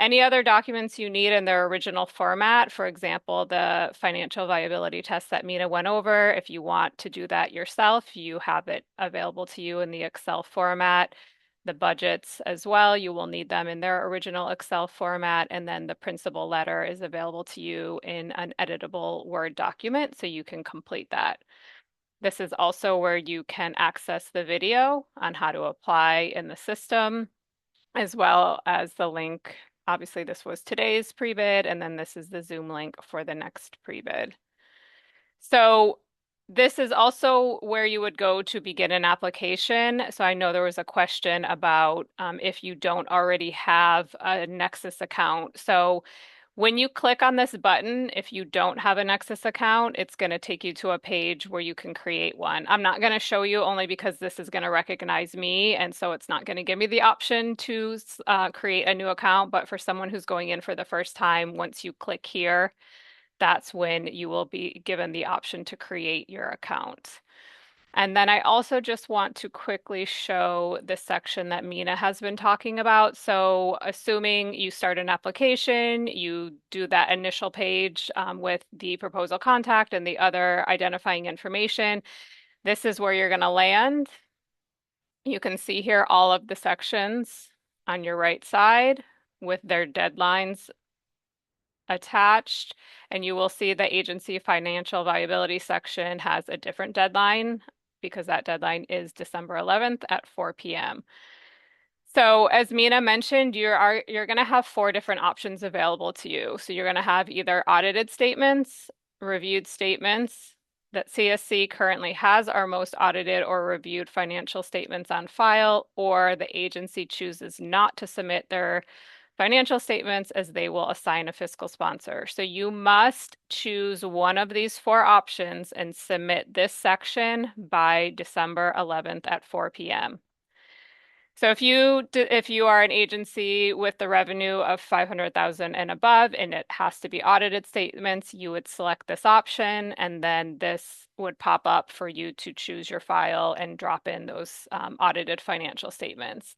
Any other documents you need in their original format, for example, the financial viability test that Mina went over, if you want to do that yourself, you have it available to you in the Excel format. The budgets as well, you will need them in their original Excel format, and then the principal letter is available to you in an editable Word document, so you can complete that. This is also where you can access the video on how to apply in the system, as well as the link. Obviously, this was today's pre-bid, and then this is the Zoom link for the next pre-bid. So this is also where you would go to begin an application. So I know there was a question about if you don't already have a Nexus account. So when you click on this button, if you don't have a Nexus account, it's going to take you to a page where you can create one. I'm not going to show you only because this is going to recognize me, and so it's not going to give me the option to create a new account. But for someone who's going in for the first time, once you click here, that's when you will be given the option to create your account. And then I also just want to quickly show the section that Mina has been talking about. So assuming you start an application, you do that initial page with the proposal contact and the other identifying information. This is where you're going to land. You can see here all of the sections on your right side with their deadlines attached, and you will see the agency financial viability section has a different deadline because that deadline is December 11th at 4 p.m. So as Mina mentioned, you're going to have 4 different options available to you. So you're going to have either audited statements, reviewed statements, that CSC currently has our most audited or reviewed financial statements on file, or the agency chooses not to submit their financial statements as they will assign a fiscal sponsor. So you must choose one of these 4 options and submit this section by December 11th at 4 p.m. So if you are an agency with the revenue of 500,000 and above and it has to be audited statements, you would select this option, and then this would pop up for you to choose your file and drop in those audited financial statements.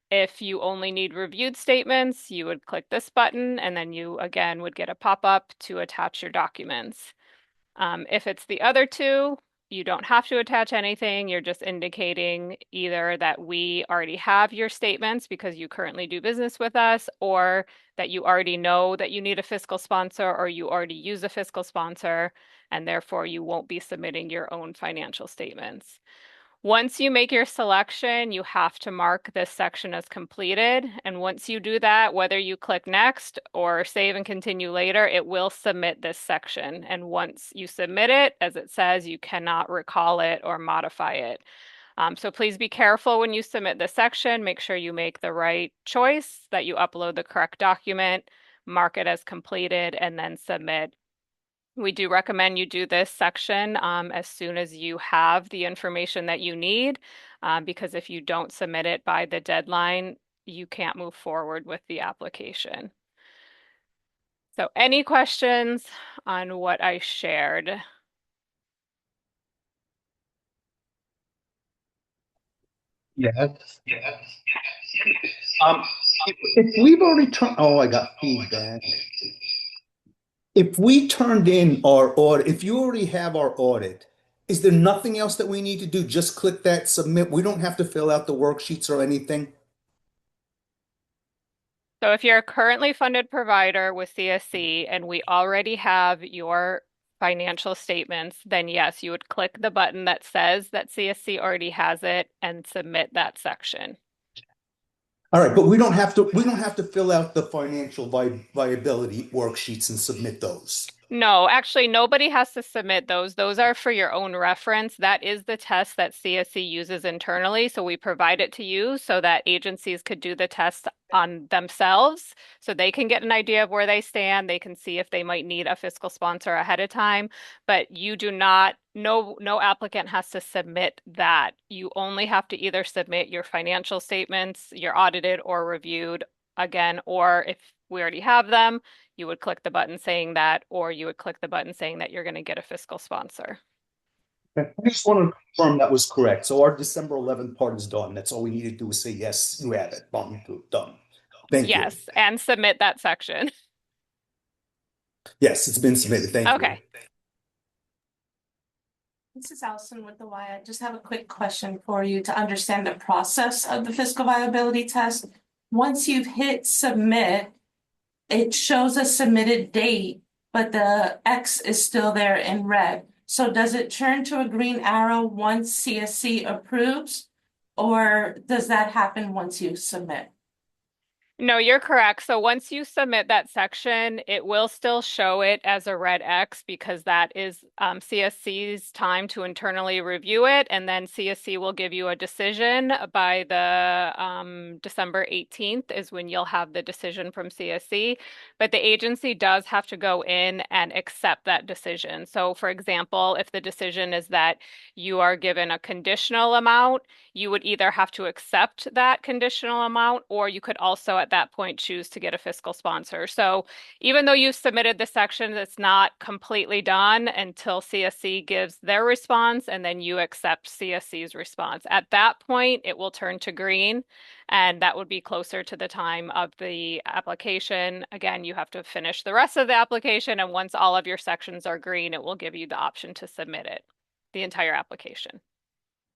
If you only need reviewed statements, you would click this button, and then you again would get a pop-up to attach your documents. If it's the other 2, you don't have to attach anything. You're just indicating either that we already have your statements because you currently do business with us, or that you already know that you need a fiscal sponsor, or you already use a fiscal sponsor, and therefore you won't be submitting your own financial statements. Once you make your selection, you have to mark this section as completed. And once you do that, whether you click next or save and continue later, it will submit this section. And once you submit it, as it says, you cannot recall it or modify it. So please be careful when you submit this section. Make sure you make the right choice, that you upload the correct document, mark it as completed, and then submit. We do recommend you do this section as soon as you have the information that you need, because if you don't submit it by the deadline, you can't move forward with the application. So any questions on what I shared? Yes. If we've already turned, oh, I got feedback. If we turned in our audit, if you already have our audit, is there nothing else that we need to do? Just click that submit. We don't have to fill out the worksheets or anything. So if you're a currently funded provider with CSC and we already have your financial statements, then yes, you would click the button that says that CSC already has it and submit that section. All right, but we don't have to fill out the financial viability worksheets and submit those. No, actually, nobody has to submit those. Those are for your own reference. That is the test that CSC uses internally. So we provide it to you so that agencies could do the test on themselves so they can get an idea of where they stand. They can see if they might need a fiscal sponsor ahead of time. But you do not, no applicant has to submit that. You only have to either submit your financial statements, your audited or reviewed again, or if we already have them, you would click the button saying that, or you would click the button saying that you're going to get a fiscal sponsor. I just want to confirm that was correct. So our December 11th part is done. That's all we need to do is say, yes, you have it. Done. Thank you. Yes, and submit that section. Yes, it's been submitted. Thank you. Okay. This is Allison with the Y. I just have a quick question for you to understand the process of the fiscal viability test. Once you've hit submit, it shows a submitted date, but the X is still there in red. So does it turn to a green arrow once CSC approves, or does that happen once you submit? No, you're correct. So once you submit that section, it will still show it as a red X because that is CSC's time to internally review it. And then CSC will give you a decision by the December 18th is when you'll have the decision from CSC. But the agency does have to go in and accept that decision. So for example, if the decision is that you are given a conditional amount, you would either have to accept that conditional amount, or you could also at that point choose to get a fiscal sponsor. So even though you've submitted the section, it's not completely done until CSC gives their response and then you accept CSC's response. At that point, it will turn to green, and that would be closer to the time of the application. Again, you have to finish the rest of the application, and once all of your sections are green, it will give you the option to submit it, the entire application.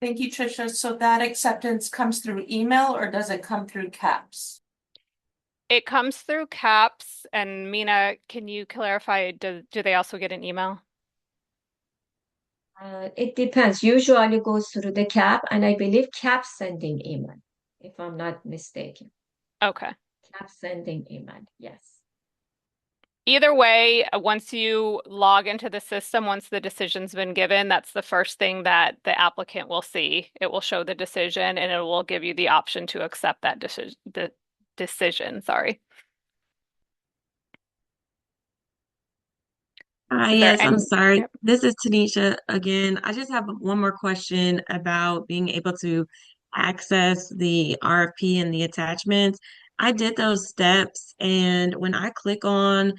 Thank you, Tricia. So that acceptance comes through email or does it come through CAPS? It comes through CAPS. And Mina, can you clarify, do they also get an email? It depends. Usually it goes through the CAP, and I believe CAP sending email, if I'm not mistaken. Okay. CAP sending email, yes. Either way, once you log into the system, once the decision's been given, that's the first thing that the applicant will see. It will show the decision and it will give you the option to accept that decision. Sorry. Yes, I'm sorry. Yep. This is Tanisha again. I just have one more question about being able to access the RFP and the attachments. I did those steps, and when I click on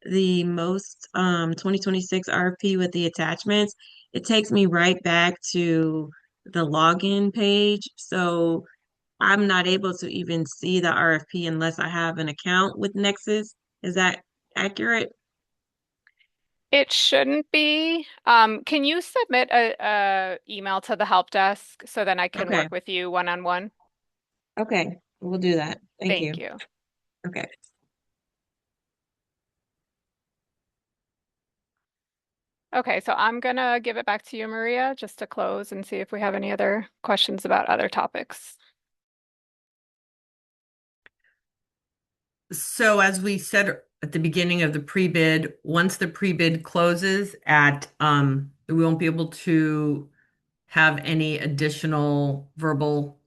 the most 2026 RFP with the attachments, it takes me right back to the login page. So I'm not able to even see the RFP unless I have an account with Nexus. Is that accurate? It shouldn't be. Can you submit a email to the help desk so then I can work with you one-on-one? Okay, we'll do that. Thank you. Thank you. Okay. Okay, so I'm gonna give it back to you, Maria, just to close and see if we have any other questions about other topics. So as we said at the beginning of the pre-bid, once the pre-bid closes we won't be able to have any additional verbal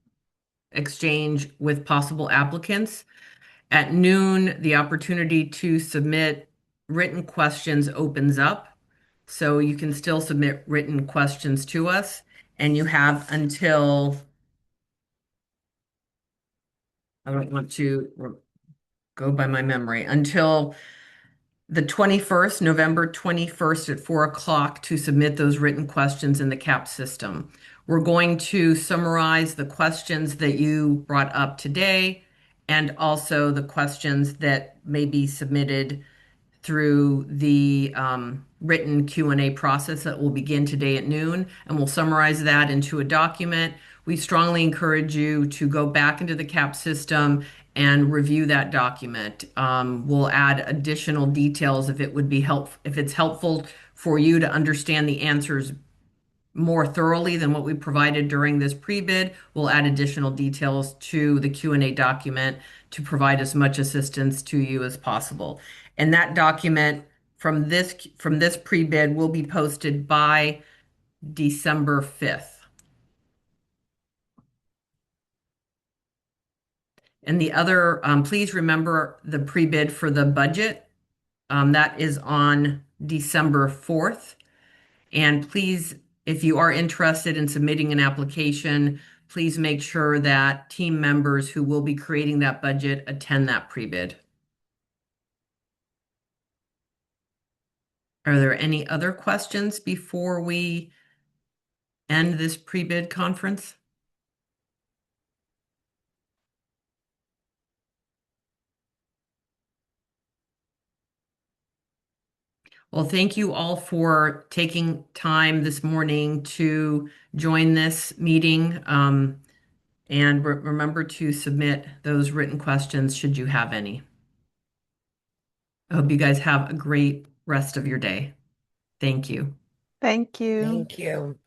exchange with possible applicants. At noon, the opportunity to submit written questions opens up. So you can still submit written questions to us, and you have until, I don't want to go by my memory, until the 21st, November 21st at 4 o'clock to submit those written questions in the CAP system. We're going to summarize the questions that you brought up today and also the questions that may be submitted through the written Q&A process that will begin today at noon, and we'll summarize that into a document. We strongly encourage you to go back into the CAP system and review that document. We'll add additional details if it's helpful for you to understand the answers more thoroughly than what we provided during this pre-bid. We'll add additional details to the Q&A document to provide as much assistance to you as possible. And that document from this pre-bid will be posted by December 5th. And the other, please remember the pre-bid for the budget. That is on December 4th. And please, if you are interested in submitting an application, please make sure that team members who will be creating that budget attend that pre-bid. Are there any other questions before we end this pre-bid conference? Well, thank you all for taking time this morning to join this meeting. And remember to submit those written questions should you have any. I hope you guys have a great rest of your day. Thank you. Thank you. Thank you.